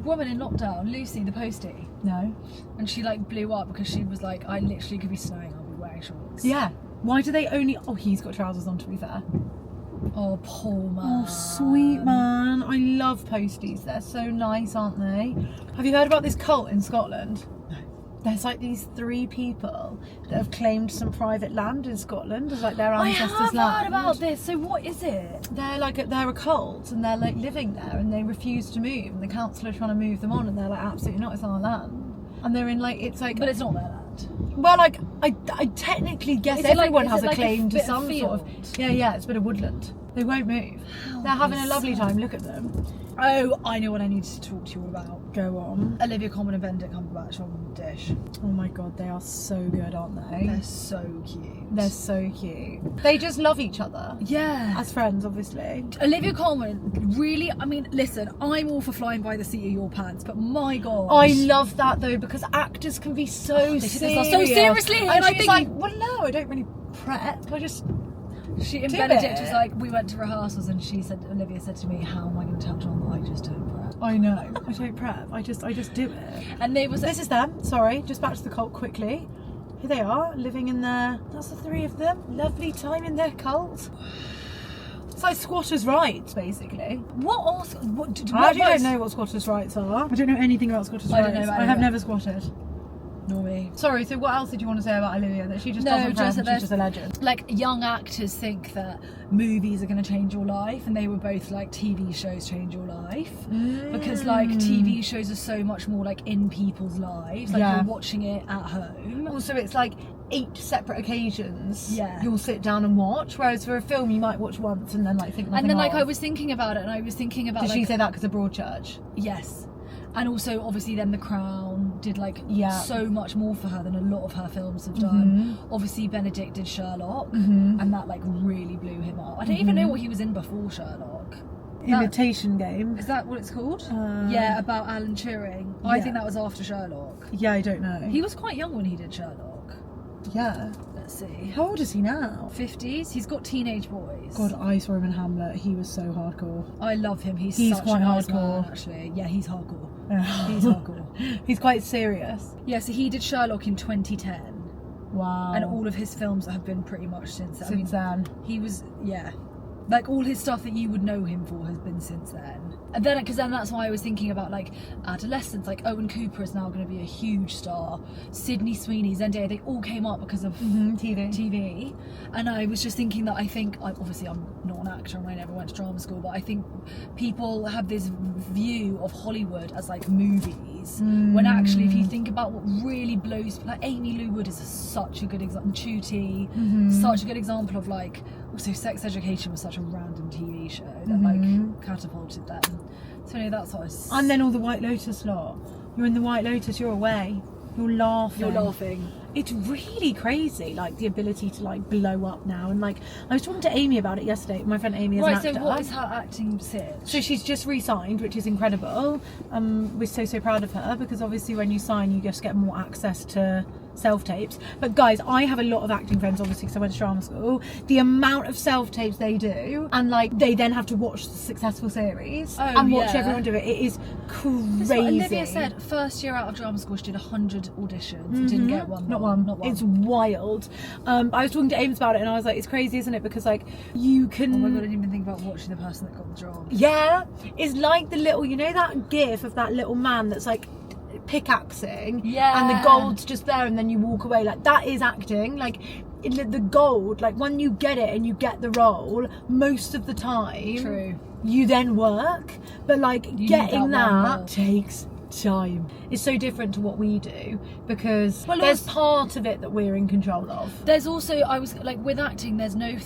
woman in lockdown, Lucy, the postie? No. And she like blew up because she was like, I literally could be snowing, I'll be wearing shorts. Yeah. Why do they only... Oh, he's got trousers on, to be fair. Oh, poor man. Oh, sweet man. I love posties. They're so nice, aren't they? Have you heard about this cult in Scotland? No. There's like these 3 people that have claimed some private land in Scotland as like their ancestors' land. I have heard about this. So what is it? They're a cult and they're like living there and they refuse to move and the council are trying to move them on and they're like, absolutely not, it's our land. And they're in like, it's like... But it's not their land. Well, like, I technically guess everyone has a claim to some field? sort of... Yeah, it's a bit of woodland. They won't move. They're having a lovely time, look at them. Oh, I know what I needed to talk to you all about. Go on. Olivia Colman and Benedict Cumberbatch on Dish. Oh my god, they are so good, aren't they? They're so cute. They're so cute. They just love each other. Yeah. As friends, obviously. Olivia Colman, really, I mean, listen, I'm all for flying by the seat of your pants, but my god. I love that though, because actors can be so serious. So seriously, and I she's think like, well no, I don't really prep. I just... She and do Benedict it. was like, we went to rehearsals and Olivia said to me, how am I going to tell John that I just don't prep? I know, I don't prep. I just do it. And they was This is them. Sorry, just back to the cult quickly. Here they are, living in their... That's the 3 of them. Lovely time in their cult. It's like squatters' rights, basically. what I don't know what squatters' rights are. I don't know anything about squatters' I rights. don't know about I have either. never squatted. Nor me. Sorry, so what else did you want to say about Olivia? That she just No, doesn't just prep that and she's just a legend. Like, young actors think that movies are going to change your life, and they were both like, TV shows change your life. Because like TV shows are so much more like in people's lives. Like you're watching it at home. Also, it's like 8 separate occasions. Yeah. You'll sit down and watch. Whereas for a film, you might watch once and then like think nothing And then like of. I was thinking about it, and I was thinking about Did like, she say that because of Broadchurch? yes. And also, obviously, then The Crown did like so much more for her than a lot of her films have done. Obviously, Benedict did Sherlock, and that like really blew him up. I don't even know what he was in before Sherlock. Imitation Game. Is that what it's called? Yeah, about Alan Turing. I think that was after Sherlock. Yeah, I don't know. He was quite young when he did Sherlock. Yeah. Let's see. How old is he now? 50s. He's got teenage boys. God, I saw him in Hamlet. He was so hardcore. I love him. He's such quite a nice hardcore. man, actually. Yeah, he's hardcore. Yeah. He's hardcore. He's quite serious. Yeah, so he did Sherlock in 2010. Wow. And all of his films have been pretty much since then. Since then. He was, like all his stuff that you would know him for has been since then. And then, because then that's why I was thinking about like adolescence, like Owen Cooper is now going to be a huge star. Sydney Sweeney, Zendaya, they all came up because of TV. And I was just thinking that obviously I'm not an actor and I never went to drama school, but I think people have this view of Hollywood as like movies, when actually if you think about what really blows, like Amy Lou Wood is such a good example, Chuti, such a good example of like, also Sex Education was such a random TV show that like catapulted them. So anyway, that's what I was... And then all the White Lotus lot. You're in the White Lotus, you're away. You're laughing. It's really crazy, like the ability to like blow up now. And like I was talking to Amy about it yesterday. My friend Amy is an actor. So what is her acting sitch? So she's just re-signed, which is incredible. We're so proud of her, because obviously when you sign, you just get more access to self-tapes. But guys, I have a lot of acting friends, obviously, because I went to drama school. The amount of self-tapes they do, and like they then have to watch the successful series and watch everyone do it. It is crazy. That's what Olivia said. First year out of drama school, she did 100 auditions, didn't get one. Not one. It's wild. I was talking to Ames about it, and I was like, it's crazy, isn't it? Because like you can... Oh my god, I didn't even think about watching the person that got the job. Yeah, it's like the little, you know that gif of that little man that's like pickaxing, and the gold's just there, and then you walk away. Like that is acting. Like the gold, like when you get it and you get the role, most of the time True. you then work. But like need getting that one that more. takes time. It's so different to what we do because Well, there's part of it that we're in control of. There's also, I was like, with acting, there's no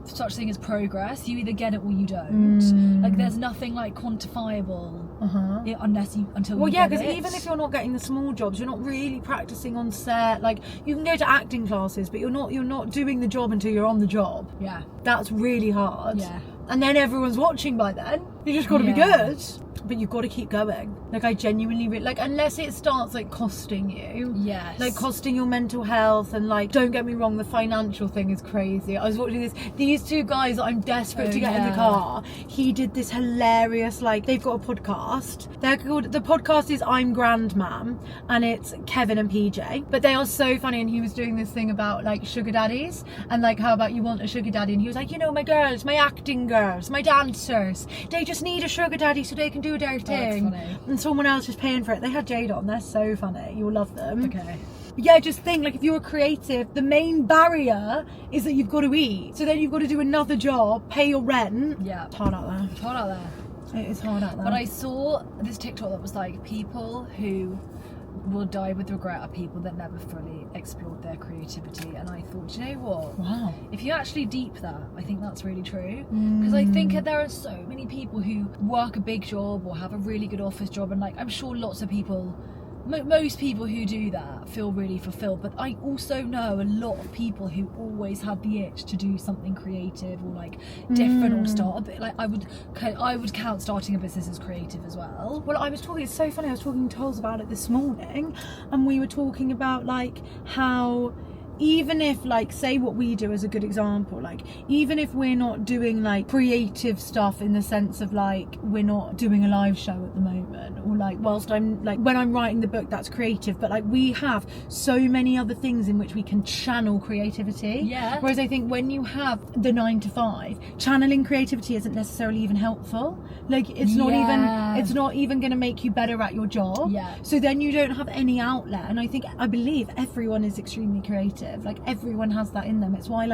such thing as progress. You either get it or you don't. Like there's nothing like quantifiable until Well, you yeah, get because it. even if you're not getting the small jobs, you're not really practicing on set. Like you can go to acting classes, but you're not doing the job until you're on the job. Yeah. That's really hard. Yeah. And then everyone's watching by then. You just got to be good. But you've got to keep going. Like I genuinely like, unless it starts like costing you. Yes. Like costing your mental health, and like, don't get me wrong, the financial thing is crazy. I was watching these two guys that I'm desperate to get in the car. He did this hilarious, like, they've got a podcast. The podcast is I'm Grand Mam, and it's Kevin and PJ. But they are so funny, and he was doing this thing about like sugar daddies, and like, how about you want a sugar daddy? And he was like, you know, my girls, my acting girls, my dancers, they just need a sugar daddy so they can do their thing. That's funny. And someone else is paying for it. They had Jade on. They're so funny. You'll love them. Okay. Yeah, just think, like, if you're a creative, the main barrier is that you've got to eat. So then you've got to do another job, pay your rent. Yeah. It's hard out there. It's hard out there. It is hard out there. But I saw this TikTok that was like, people who will die with regret are people that never fully explored their creativity. And I thought, you know what? Wow. If you actually deep that, I think that's really true. Because I think there are so many people who work a big job or have a really good office job, and like, I'm sure lots of people, most people who do that feel really fulfilled, but I also know a lot of people who always have the itch to do something creative or like different or start a bit. Like I would count starting a business as creative as well. Well, it's so funny, I was talking to Toz about it this morning, and we were talking about like how, even if, like, say what we do as a good example, like, even if we're not doing like creative stuff in the sense of like, we're not doing a live show at the moment, or like, whilst I'm like, when I'm writing the book, that's creative, but like, we have so many other things in which we can channel creativity. Yeah. Whereas I think when you have the 9 to 5, channeling creativity isn't necessarily even helpful. Like, it's not even going to make you better at your job. Yeah. So then you don't have any outlet. And I believe everyone is extremely creative. Like, everyone has that in them. It's why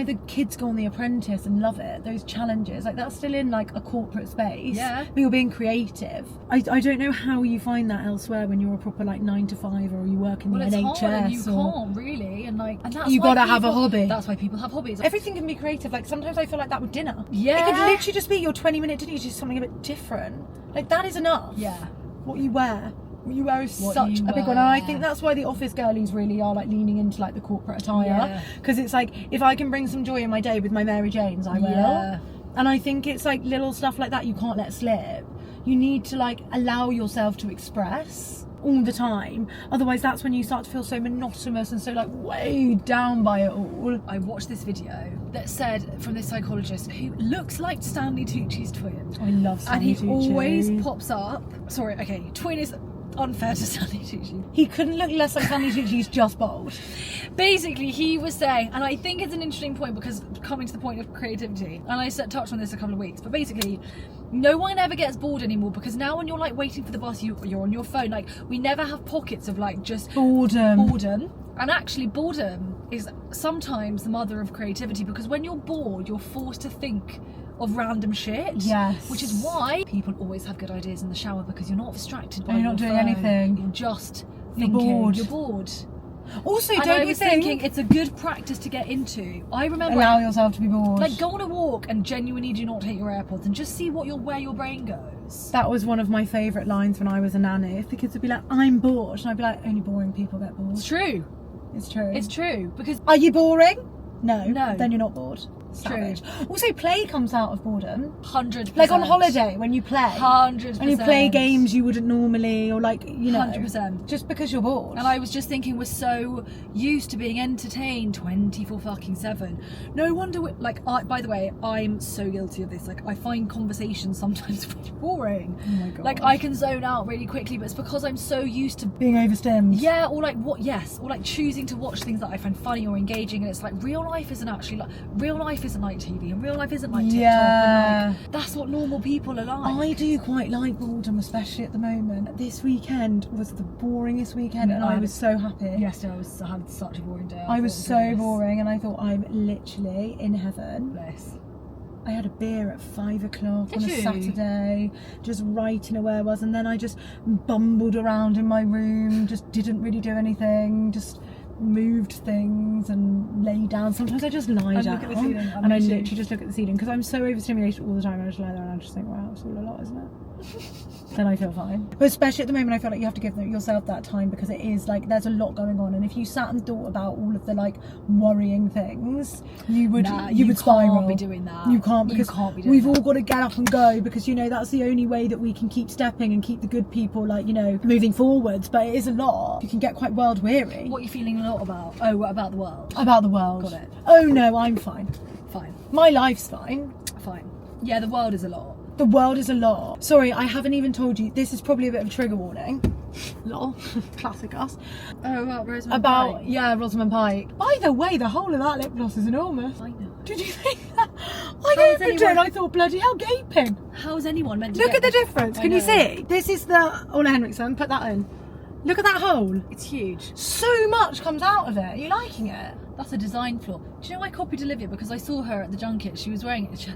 the kids go on The Apprentice and love it. Those challenges, like, that's still in like a corporate space. Yeah. But you're being creative. I don't know how you find that elsewhere when you're a proper like 9 to 5, or you work in the It's NHS. hard, and you can't really, and that's You why gotta have a hobby. That's why people have hobbies. Everything can be creative. Like, sometimes I feel like that with dinner. Yeah. It could literally just be your 20-minute dinner. You do something a bit different. Like, that is enough. Yeah. What you wear. What you wear is What such you a big one. And I think that's why the office girlies really are like leaning into like the corporate attire. Because it's like, if I can bring some joy in my day with my Mary Janes, I will. Yeah. And I think it's like little stuff like that you can't let slip. You need to like allow yourself to express all the time, otherwise that's when you start to feel so monotonous and so like weighed down by it all. I watched this video that said, from this psychologist who looks like Stanley Tucci's twin. I love Stanley And he Tucci. always pops up. Sorry, okay, twin is unfair to Stanley Tucci. He couldn't look less like Stanley Tucci. He's just bald. Basically, he was saying, and I think it's an interesting point, because coming to the point of creativity, and I touched on this a couple of weeks, but basically, no one ever gets bored anymore, because now when you're like waiting for the bus, you're on your phone. Like, we never have pockets of like just boredom. And actually, boredom is sometimes the mother of creativity, because when you're bored, you're forced to think of random shit. Yes. Which is why people always have good ideas in the shower, because you're not distracted by You're not doing phone. anything. You're just You're thinking. bored. You're bored. Also, And don't I you was think thinking it's a good practice to get into. I remember, allow yourself to be bored? like, go on a walk and genuinely do not take your AirPods and just see where your brain goes. That was one of my favourite lines when I was a nanny. If the kids would be like, I'm bored, and I'd be like, only boring people get bored. It's true. It's true. It's true, because Are you boring? No. No. Then you're not bored. Savage. Also, play comes out of boredom. 100%. Like on holiday when you play. 100%. And you play games you wouldn't normally, or like, you know. 100%. Just because you're bored. And I was just thinking, we're so used to being entertained 24/7. No wonder by the way, I'm so guilty of this. Like, I find conversations sometimes really boring. Oh my god. Like, I can zone out really quickly, but it's because I'm so used to being overstimmed. Yeah, or like or like choosing to watch things that I find funny or engaging, and it's like real life isn't like TV, and real life isn't like TikTok. Yeah. And like, that's what normal people are like. I do quite like boredom, especially at the moment. This weekend was the boringest weekend, and I was so happy. Yesterday I had such a boring day. I was so boring, and I thought, I'm literally in heaven. Bliss. I had a beer at 5 o'clock on a you? Saturday, just writing away I was, and then I just bumbled around in my room, just didn't really do anything, just moved things and lay down. Sometimes I just lie down look at the ceiling. and I literally just look at the ceiling because I'm so overstimulated all the time. I just lie there and I just think, wow, it's all a lot, isn't it? Then I feel fine. But especially at the moment, I feel like you have to give yourself that time because it is like there's a lot going on, and if you sat and thought about all of the like worrying things, you would spiral. You can't be doing that. You can't, because you can't be doing we've that. all got to get up and go, because you know that's the only way that we can keep stepping and keep the good people, like, you know, moving forwards. But it is a lot. You can get quite world weary. What are you feeling a lot about? Oh, what about the world? About the world. Got it. Oh no, I'm fine. Fine. My life's fine. Fine. Yeah, the world is a lot. The world is a lot. Sorry, I haven't even told you. This is probably a bit of a trigger warning. Lol. Classic us. Oh, about Rosamund Pike. Yeah, Rosamund Pike. By the way, the whole of that lip gloss is enormous. I know. Did you think that? I How is opened it and I thought, bloody hell, gaping. How is anyone meant to Look get at the difference. I Can you know. see? This is the Ola Henriksen. Put that in. Look at that hole. It's huge. So much comes out of it. Are you liking it? That's a design flaw. Do you know I copied Olivia because I saw her at the junket? She was wearing it.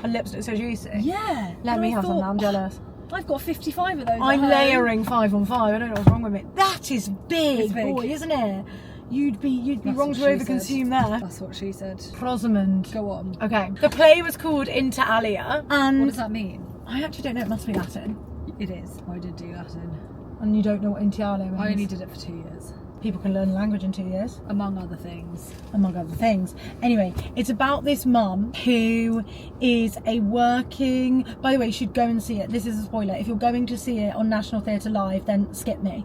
Her lips look so juicy. Yeah. Let and me I have some. thought, I'm jealous. I've got 55 of those. I'm at home. layering 5 on 5. I don't know what's wrong with me. That is big, It's big. boy, isn't it? You'd be That's wrong what to she overconsume there. That's what she said. Rosamund. Go on. Okay. The play was called Inter Alia, and What does that mean? I actually don't know. It must be Latin. It is. I did do Latin. And you don't know what Inter Alia means. I only did it for 2 years. People can learn a language in 2 years, Among other things. among other things. Anyway, it's about this mum who is a working... By the way, you should go and see it. This is a spoiler. If you're going to see it on National Theatre Live, then skip me.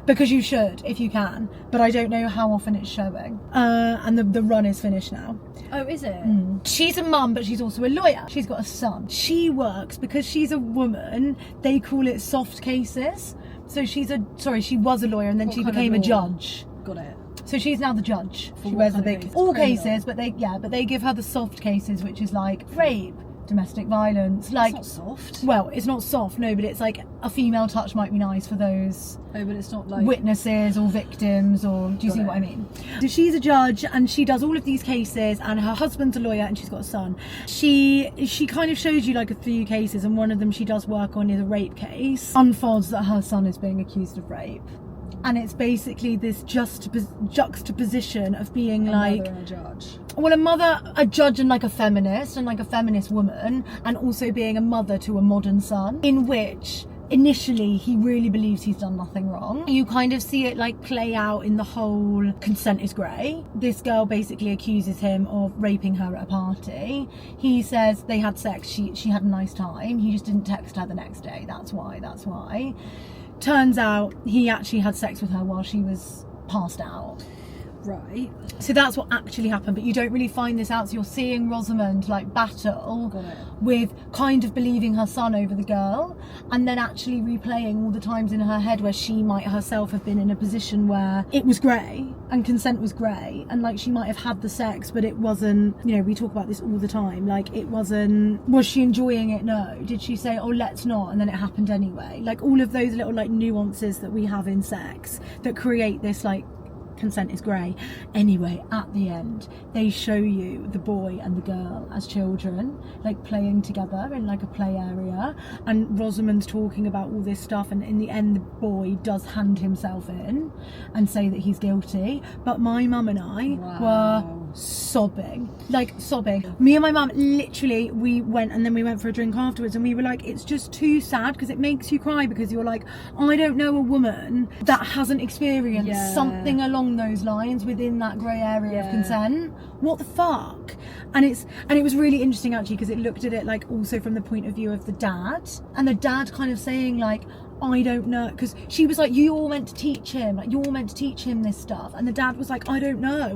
Because you should, if you can. But I don't know how often it's showing. And the run is finished now. Oh, is it? She's a mum, but she's also a lawyer. She's got a son. She works, because she's a woman, they call it soft cases. So she was a lawyer, and then What she kind of became a law? judge. Got it. So she's now the judge. For She what wears the kind of big case? all Criminal? cases, but they give her the soft cases, which is like rape, domestic violence. Like, It's not soft. well, it's not soft, no, but it's like a female touch might be nice for those Oh, but it's not like... witnesses or victims, or do you Got see it. what I mean? So she's a judge, and she does all of these cases, and her husband's a lawyer, and she's got a son. She kind of shows you like a few cases, and one of them she does work on is a rape case. Unfolds that her son is being accused of rape, and it's basically this juxtaposition of being a like, mother and a judge. well, a mother, a judge, and like a feminist woman, and also being a mother to a modern son, in which initially he really believes he's done nothing wrong. You kind of see it like play out in the whole consent is grey. This girl basically accuses him of raping her at a party. He says they had sex, she had a nice time, he just didn't text her the next day. That's why. Turns out he actually had sex with her while she was passed out. Right. So that's what actually happened, but you don't really find this out. So you're seeing Rosamund like battle Got it. with kind of believing her son over the girl, and then actually replaying all the times in her head where she might herself have been in a position where it was grey and consent was grey, and like she might have had the sex, but it wasn't, you know, we talk about this all the time, like it wasn't, was she enjoying it? No. Did she say, oh, let's not, and then it happened anyway? Like all of those little like nuances that we have in sex that create this like consent is grey. Anyway, at the end they show you the boy and the girl as children like playing together in like a play area, and Rosamund's talking about all this stuff, and in the end the boy does hand himself in and say that he's guilty. But my mum and I were sobbing. Me and my mum literally, we went for a drink afterwards, and we were like, it's just too sad, because it makes you cry, because you're like, I don't know a woman that hasn't experienced something along those lines within that grey area of consent. What the fuck? And it was really interesting actually, because it looked at it like also from the point of view of the dad, and the dad kind of saying like, I don't know, because she was like, you're all meant to teach him this stuff, and the dad was like, I don't know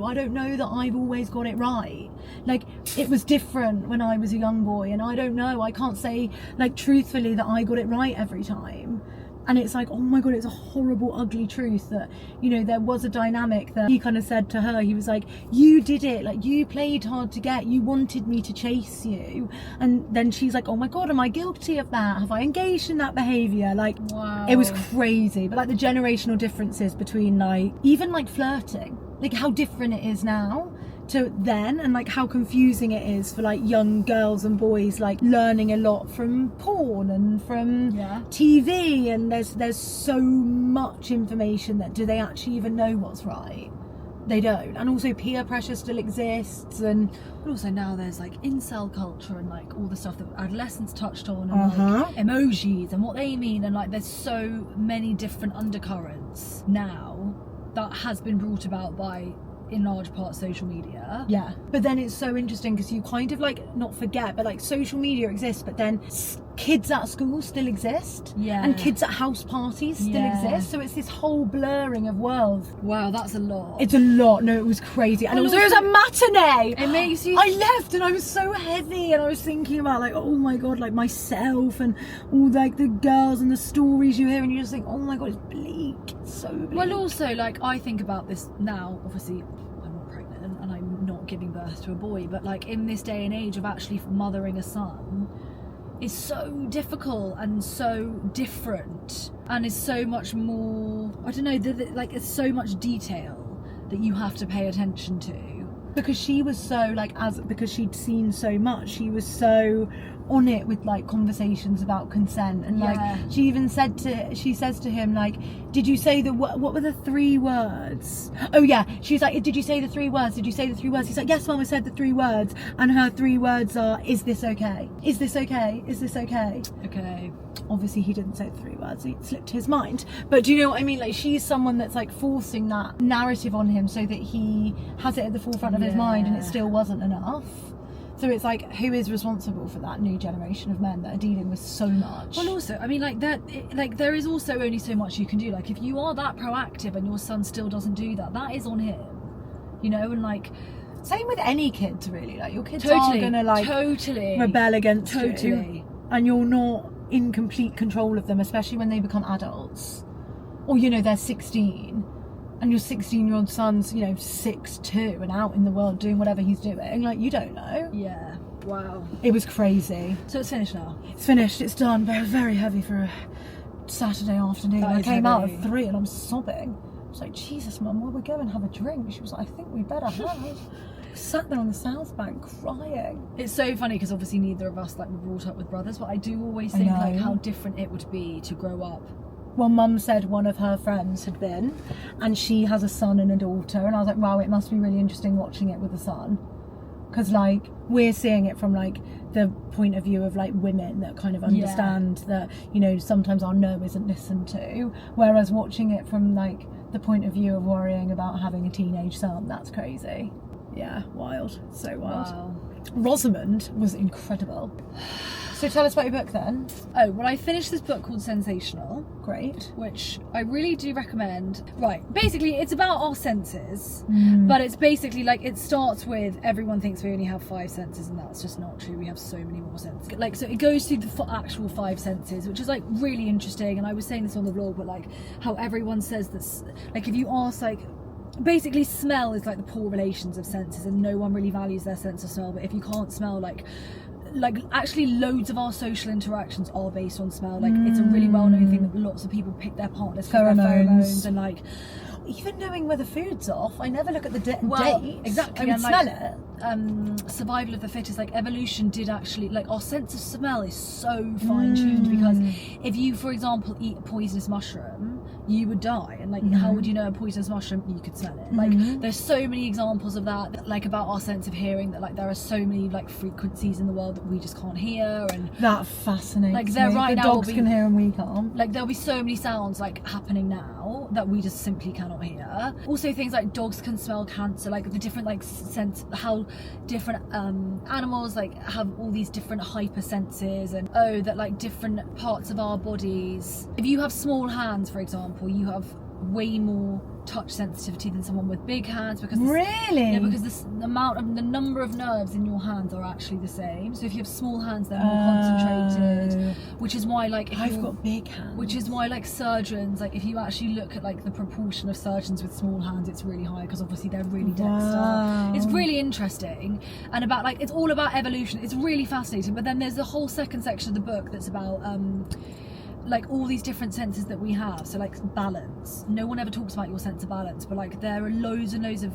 that I've always got it right, like it was different when I was a young boy, and I don't know, I can't say like truthfully that I got it right every time. And it's like, oh my god, it's a horrible, ugly truth that, you know, there was a dynamic that he kind of said to her. He was like, you did it, like you played hard to get, you wanted me to chase you. And then she's like, oh my god, am I guilty of that? Have I engaged in that behaviour? Like, Wow. It was crazy. But like the generational differences between like, even like flirting, like how different it is now to then, and like how confusing it is for like young girls and boys like learning a lot from porn and from TV, and there's so much information that do they actually even know what's right? They don't. And also peer pressure still exists, and also now there's like incel culture and like all the stuff that adolescents touched on, and like emojis and what they mean, and like there's so many different undercurrents now that has been brought about by, in large part, social media. Yeah, but then it's so interesting because you kind of like not forget, but like social media exists, but then kids at school still exist, and kids at house parties still exist, so it's this whole blurring of worlds. Wow, that's a lot. It's a lot. No, it was crazy. And also it was a matinee. It makes you... I left and I was so heavy, and I was thinking about like, oh my god, like myself and all like the girls and the stories you hear, and you just think, oh my god, it's bleak. It's so bleak. Well, also like I think about this now, obviously I'm not pregnant and I'm not giving birth to a boy, but like in this day and age of actually mothering a son is so difficult and so different, and is so much more, I don't know, like it's so much detail that you have to pay attention to. Because she was so like, because she'd seen so much, she was so on it with like conversations about consent, and like she even she says to him like, did you say what were the 3 words? Oh yeah, she's like, did you say the 3 words? Did you say the 3 words? He's like, yes mum, I said the 3 words, and her 3 words are, is this okay? Is this okay? Is this okay? Okay. Obviously he didn't say the 3 words, he slipped his mind, but do you know what I mean? Like she's someone that's like forcing that narrative on him so that he has it at the forefront of his mind, and it still wasn't enough. So it's like, who is responsible for that new generation of men that are dealing with so much? Well, also, I mean, like that, like there is also only so much you can do. Like if you are that proactive and your son still doesn't do that, that is on him, you know. And like, same with any kids really. Like your kids are gonna like rebel against you, and you're not in complete control of them, especially when they become adults, or you know they're 16. And your 16-year-old son's, you know, 6'2" and out in the world doing whatever he's doing. Like, you don't know. Yeah. Wow. It was crazy. So it's finished now? It's finished. It's done. But it was very heavy for a Saturday afternoon. I came out at 3 and I'm sobbing. I was like, Jesus, Mum, will we go and have a drink? She was like, I think we better have. Sat there on the South Bank crying. It's so funny because obviously neither of us like were brought up with brothers, but I do always think like how different it would be to grow up. Well, Mum said one of her friends had been, and she has a son and a daughter, and I was like, wow, it must be really interesting watching it with a son, because like we're seeing it from like the point of view of like women that kind of understand that, you know, sometimes our no isn't listened to, whereas watching it from like the point of view of worrying about having a teenage son, that's crazy. Yeah, wild. So wild. Wow. Rosamund was incredible. So tell us about your book then. Oh, well, I finished this book called Sensational. Great. Which I really do recommend. Right, basically it's about our senses, but it's basically like, it starts with everyone thinks we only have 5 senses, and that's just not true. We have so many more senses. Like, so it goes through the actual 5 senses, which is like really interesting. And I was saying this on the vlog, but like how everyone says that, like if you ask like, basically smell is like the poor relations of senses, and no one really values their sense of smell. But if you can't smell, like actually loads of our social interactions are based on smell. Like it's a really well-known thing that lots of people pick their partners for their pheromones, and like even knowing whether food's off. I never look at the date. Exactly. I would smell it. Survival of the fittest, like evolution did actually, like our sense of smell is so fine-tuned, because if you, for example, eat a poisonous mushroom, you would die, and like how would you know a poisonous mushroom? You could smell it. Like there's so many examples of that, like about our sense of hearing, that like there are so many like frequencies in the world that we just can't hear, and that fascinates like there me. right the now dogs can hear and we can't. Like there'll be so many sounds like happening now that we just simply cannot hear. Also things like dogs can smell cancer, like the different like sense, how different animals like have all these different hyper senses, and that like different parts of our bodies, if you have small hands for example, you have way more touch sensitivity than someone with big hands, because because the number of nerves in your hands are actually the same. So if you have small hands, they're more concentrated, which is why like I've got big hands, which is why like surgeons, like if you actually look at like the proportion of surgeons with small hands, it's really high, because obviously they're really dexter. It's really interesting, and about like it's all about evolution. It's really fascinating. But then there's the whole second section of the book that's about like all these different senses that we have. So like balance, no one ever talks about your sense of balance, but like there are loads and loads of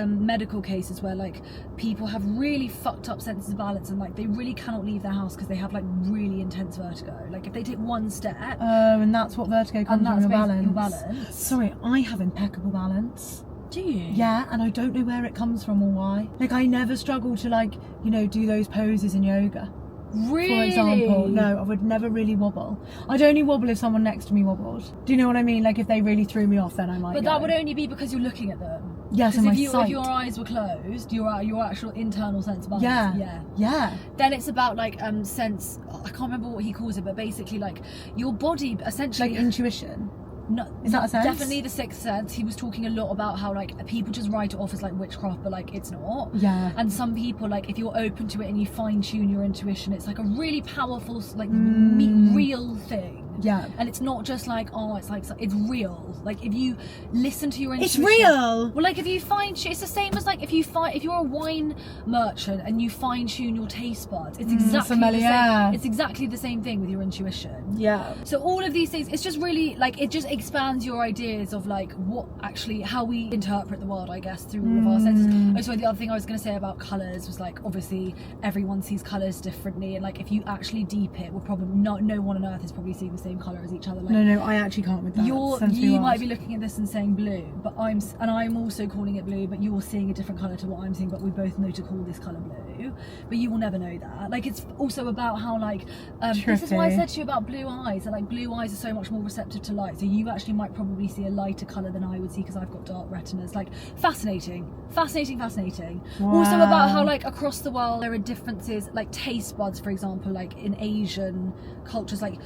medical cases where like people have really fucked up senses of balance, and like they really cannot leave their house because they have like really intense vertigo. Like if they take one step, and that's what vertigo comes from, your balance. Your balance. Sorry, I have impeccable balance. Do you? Yeah, and I don't know where it comes from or why. Like I never struggle to like, you know, do those poses in yoga. Really? For example, no, I would never really wobble. I'd only wobble if someone next to me wobbled. Do you know what I mean? Like if they really threw me off, then I might. But go. that would only be because you're looking at them. Yes, and if sight. If your eyes were closed, your actual internal sense of balance. Yeah. Then it's about like sense. I can't remember what he calls it, but basically like your body essentially Like intuition. No, is that a sense? Definitely the sixth sense. He was talking a lot about how like people just write it off as like witchcraft, but like it's not. Yeah. And some people, like if you're open to it and you fine tune your intuition, it's like a really powerful, like real thing. Yeah. And it's not just like, oh, it's like, it's real. Like if you listen to your intuition. It's real. Well, like if you it's the same as like if you're a wine merchant and you fine tune your taste buds, it's exactly the same. It's exactly the same thing with your intuition. Yeah. So all of these things, it's just really like, it just expands your ideas of like what actually, how we interpret the world, I guess, through all of our senses. Oh, sorry, the other thing I was going to say about colours was like, obviously everyone sees colours differently, and like if you actually deep it, we're probably no one on earth is probably seeing the same colour as each other. Like, no, I actually can't with that. You might be looking at this and saying blue, but I'm also calling it blue, but you're seeing a different colour to what I'm seeing, but we both know to call this colour blue, but you will never know that. Like it's also about how like this is why I said to you about blue eyes, that like blue eyes are so much more receptive to light, so you actually might probably see a lighter colour than I would see because I've got dark retinas. Like fascinating. Wow. Also about how like across the world there are differences, like taste buds, for example, like in Asian cultures, like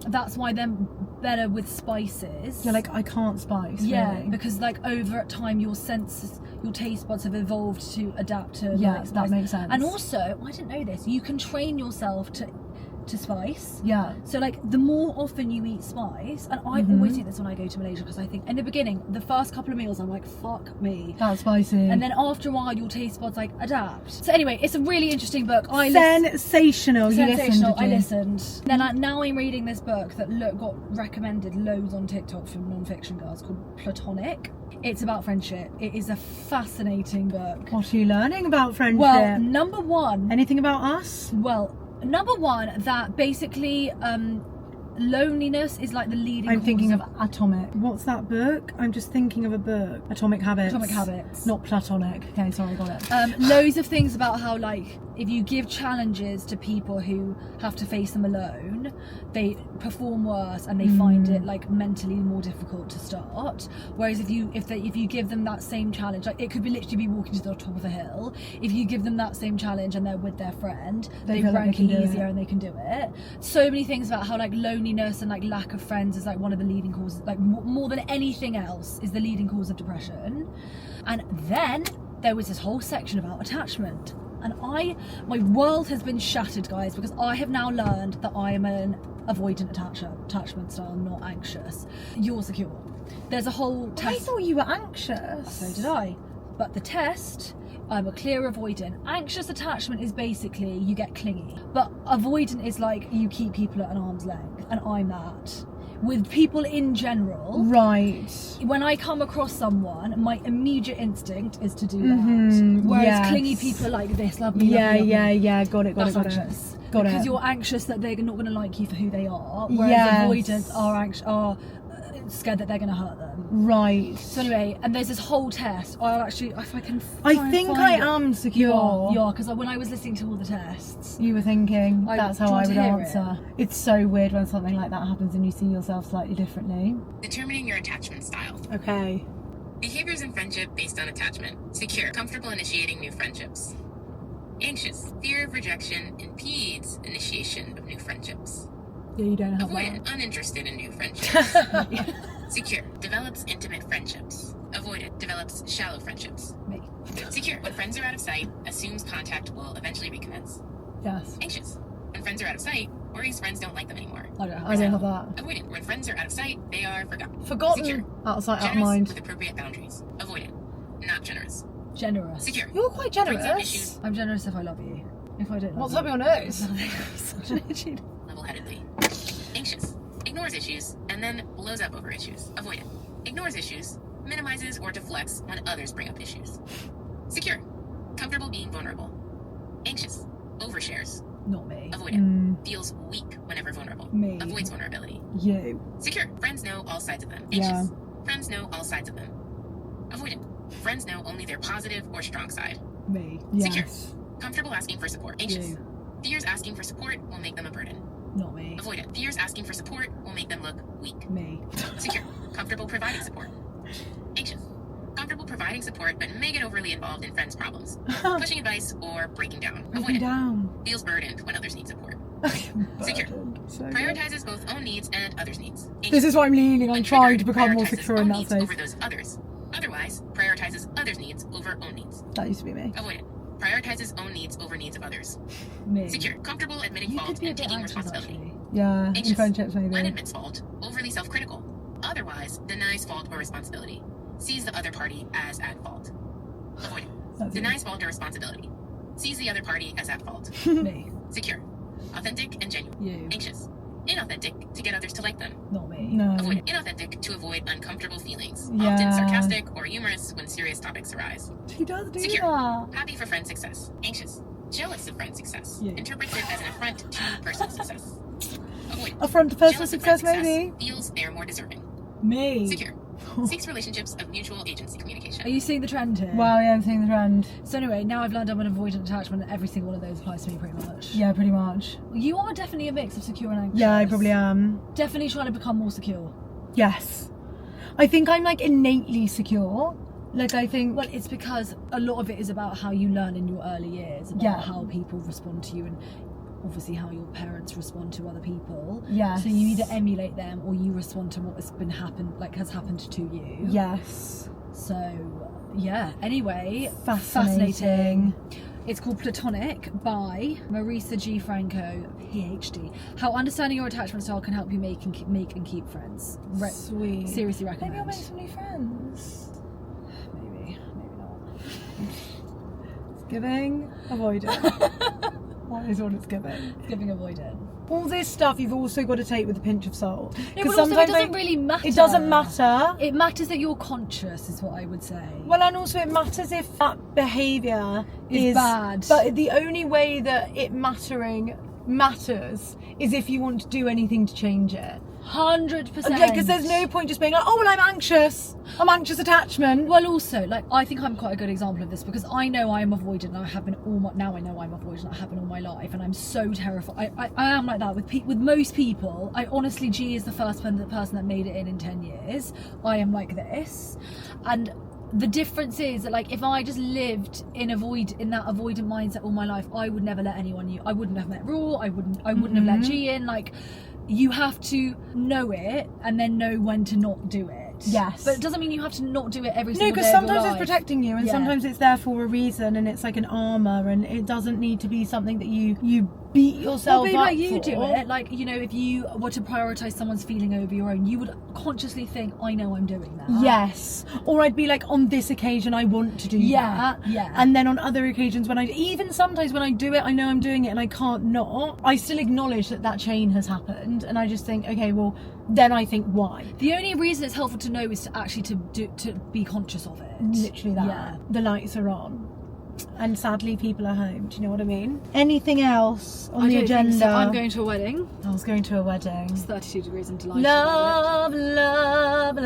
that's why they're better with spices. Yeah, like I can't spice. Yeah, really. because like over time your senses, your taste buds have evolved to adapt to like, that makes sense. And also, I didn't know this, you can train yourself to spice. Yeah. So like the more often you eat spice, and I always think this when I go to Malaysia, because I think in the beginning, the first couple of meals, I'm like, fuck me. That's spicy. And then after a while, your taste buds like adapt. So anyway, it's a really interesting book. Sensational. I listened. Then now I'm reading this book that got recommended loads on TikTok from non-fiction girls called Platonic. It's about friendship. It is a fascinating book. What are you learning about friendship? Well, number one. Anything about us? Well, number one, that basically loneliness is like the leading I'm cause thinking of Atomic. What's that book? I'm just thinking of a book. Atomic Habits. Not Platonic. Okay, sorry, got it. Loads of things about how like if you give challenges to people who have to face them alone, they perform worse and they find it like mentally more difficult to start. Whereas if you give them that same challenge, like it could be literally be walking to the top of a hill. If you give them that same challenge and they're with their friend, they rank it easier and they can do it. So many things about how like loneliness and like lack of friends is like one of the leading causes, like more than anything else, is the leading cause of depression. And then there was this whole section about attachment. And my world has been shattered, guys, because I have now learned that I am an avoidant attachment style, not anxious. You're secure. There's a whole test. I thought you were anxious. So did I. But the test, I'm a clear avoidant. Anxious attachment is basically you get clingy. But avoidant is like you keep people at an arm's length. And I'm that. With people in general, right? When I come across someone, my immediate instinct is to do that. Whereas clingy people are like this, love me, yeah, love me, love me. yeah, got it. Because you're anxious that they're not going to like you for who they are. Whereas avoidants are scared that they're going to hurt them. Right. So anyway, and there's this whole test. I'll actually, if I can. I think I am secure. You are, because when I was listening to all the tests, you were thinking that's how I would answer. It's so weird when something like that happens and you see yourself slightly differently. Determining your attachment style. Okay. Behaviors in friendship based on attachment. Secure, comfortable initiating new friendships. Anxious, fear of rejection impedes initiation of new friendships. Yeah, you don't have Avoidant, uninterested in new friendships. Secure, develops intimate friendships. Avoidant, develops shallow friendships. Me. Secure, when friends are out of sight, assumes contact will eventually recommence. Yes. Anxious, when friends are out of sight, worries friends don't like them anymore. I don't have that. Avoidant, when friends are out of sight, they are forgotten. Forgotten. Out of sight, out of Generous, mind. with appropriate boundaries. Avoidant, not generous. Generous. Secure. You're quite Brings up issues generous. I'm generous if I love you. If I don't love What's you. up your nose? Such an itchy. level-headedly. Anxious. ignores issues, and then blows up over issues. Avoidant. Ignores issues, minimizes or deflects when others bring up issues. Secure. Comfortable being vulnerable. Anxious. Overshares. Not me. Avoidant. Feels weak whenever vulnerable. Me. Avoids vulnerability. You. Secure. Friends know all sides of them. Yeah. Anxious. Friends know all sides of them. Avoidant. Friends know only their positive or strong side. Me. Secure. Yes. Comfortable asking for support. Anxious. You. Fears asking for support will make them a burden. Not me. Avoidant. Fears asking for support will make them look weak. Me. Secure. Comfortable providing support. Anxious. Comfortable providing support but may get overly involved in friends' problems. Pushing advice or breaking down. Breaking Avoidant. down. Feels burdened when others need support. Secure. So good. Prioritizes both own needs and others' needs. This Anxious. is what I'm leaning. I'm trying to Untriggered, become more prioritizes secure in own that needs space. over those others. Otherwise, prioritizes others' needs over own needs. That used to be me. Avoidant. Prioritizes own needs over needs of others. Me. Secure. Comfortable admitting You fault could be a and bit taking anxious, responsibility. actually. Yeah, in Anxious. friendships When maybe. admits fault, overly self-critical. Otherwise, denies fault or responsibility. Sees the other party as at fault. Avoidant. That's it. Denies fault or responsibility. Sees the other party as at fault. Me. Secure. Authentic and genuine. You. Anxious. Inauthentic to get others to like them. Not me. No. Avoidant. Inauthentic to avoid uncomfortable feelings. Yeah. Often sarcastic or humorous when serious topics arise. She does do Secure. that. Happy for friend success. Anxious. Jealous of friend success. Yeah. Interprets it as an affront to personal success. Avoidant. Affront to personal Jealous of success, friend maybe. Feels they are more deserving. Me. Secure. Seeks relationships of mutual agency communication. Are you seeing the trend here? Wow, yeah, I'm seeing the trend. So anyway, now I've learned I'm an avoidant attachment and every single one of those applies to me pretty much. Yeah, pretty much. You are definitely a mix of secure and anxious. Yeah, I probably am. Definitely trying to become more secure. Yes. I think I'm like innately secure. Like I think. Well, it's because a lot of it is about how you learn in your early years, about Yeah. how people respond to you and obviously how your parents respond to other people. Yes. So you either emulate them or you respond to what has happened to you. Yes. So yeah. Anyway, Fascinating. It's called Platonic by Marisa G. Franco, PhD. How understanding your attachment style can help you make and keep friends. Sweet. Seriously Maybe recommend. I'll make some new friends. Maybe not. It's giving. Avoid it. That is what it's giving. Giving avoidant. All this stuff you've also got to take with a pinch of salt. No, but also it doesn't really matter. It doesn't matter. It matters that you're conscious, is what I would say. Well, and also it matters if that behaviour Is bad. But the only way that it matters is if you want to do anything to change it. 100%. Okay, because there's no point just being like, oh, well, I'm anxious attachment. Well, also, like, I think I'm quite a good example of this because I know I am avoidant and I have been now I know I'm avoidant, I have been all my life, and I'm so terrified. I am like that with most people. I honestly, G is the first person that made it in 10 years. I am like this. And the difference is that, like, if I just lived in that avoidant mindset all my life, I would never let anyone I wouldn't have met Raw, I wouldn't have let G in. Like, you have to know it and then know when to not do it. Yes. But it doesn't mean you have to not do it every No, single day because of your sometimes it's life. protecting you and Yeah. sometimes it's there for a reason and it's like an armour and it doesn't need to be something that you beat yourself Well, up like you for. do it, like, you know, if you were to prioritise someone's feeling over your own, you would consciously think, I know I'm doing that. Yes. Or I'd be like, on this occasion I want to do that. Yeah. And then on other occasions even sometimes when I do it, I know I'm doing it and I can't not. I still acknowledge that chain has happened and I just think, okay, well, then I think why? The only reason it's helpful to know is to actually to be conscious of it. Literally that. Yeah. The lights are on. And sadly people are home. Do you know what I mean? Anything else on the don't agenda? think so. I'm going to a wedding. I was going to a wedding. It's 32 degrees and delighted about it. Love.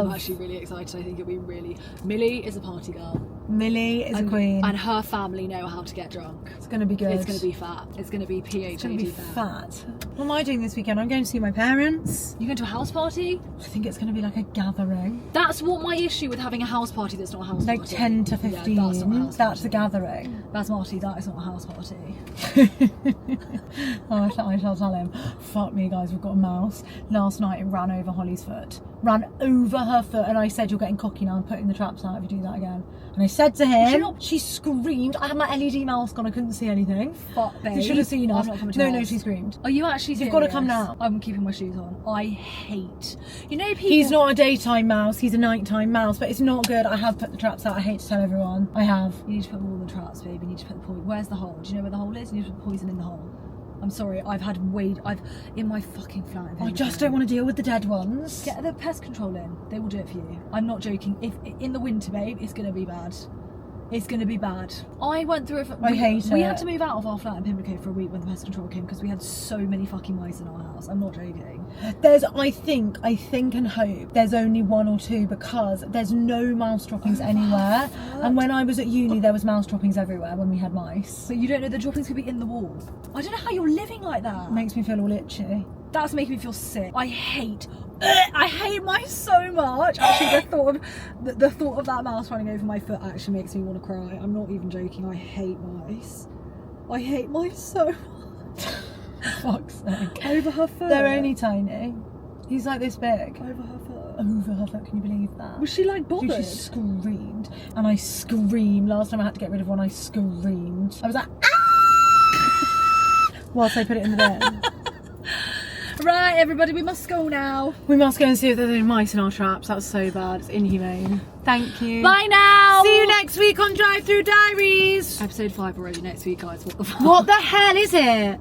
I'm actually really excited. I think it'll be really... Millie is a party girl. Millie is a queen. And her family know how to get drunk. It's going to be good. It's going to be fat. It's going to be PHAT It's going to be fat. fat. What am I doing this weekend? I'm going to see my parents. You going to a house party? I think it's going to be like a gathering. That's what my issue with having a house party that's not a house Like party. 10 to 15. Yeah, that's not a house That's a party. gathering. That's Marty, that is not a house party. I shall tell him. Fuck me, guys, we've got a mouse. Last night it ran over Holly's foot. Ran over her foot, and I said, you're getting cocky now, I'm putting the traps out if you do that again. And I said to him, she screamed. I had my LED mask on, I couldn't see anything. Fuck, babe. You should have seen us. I'm not coming to No, ours. she screamed. Are you actually serious? You've got to come now. I'm keeping my shoes on. I hate... You know people... He's not a daytime mouse, he's a nighttime mouse, but it's not good. I have put the traps out, I hate to tell everyone. I have. You need to put all the traps, babe. You need to put the poison... Where's the hole? Do you know where the hole is? You need to put poison in the hole. I'm sorry, I've in my fucking flat. I just don't want to deal with the dead ones. Get the pest control in. They will do it for you. I'm not joking. If in the winter, babe, it's gonna be bad. It's going to be bad. I went through it. I hate it. We had to move out of our flat in Pimlico for a week when the pest control came because we had so many fucking mice in our house. I'm not joking. There's, I think and hope there's only 1 or 2 because there's no mouse droppings anywhere. And when I was at uni, there was mouse droppings everywhere when we had mice. But you don't know the droppings could be in the wall. I don't know how you're living like that. It makes me feel all itchy. That's making me feel sick. I hate mice so much. Actually, the thought of that mouse running over my foot actually makes me want to cry. I'm not even joking. I hate mice. I hate mice so much. Fuck's sake. Over her foot. They're only tiny. He's like this big. Over her foot. Over her foot. Can you believe that? Was she like bothered? She screamed, and I screamed. Last time I had to get rid of one, I screamed. I was like, ah! Whilst I put it in the bin. Right, everybody, we must go now. We must go and see if there's any mice in our traps. That was so bad. It's inhumane. Thank you. Bye now. See you next week on Drive Thru Diaries. Episode 5 already next week, guys. What the fuck? What the hell is it?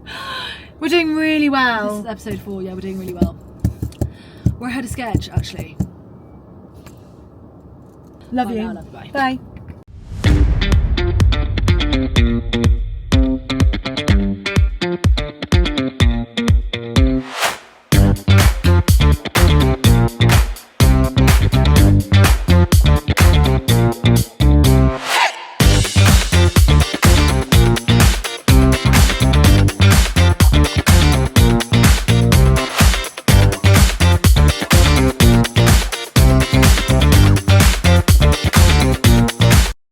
We're doing really well. This is episode 4. Yeah, we're doing really well. We're ahead of sketch, actually. Love Bye you. now, love you. Bye. Bye.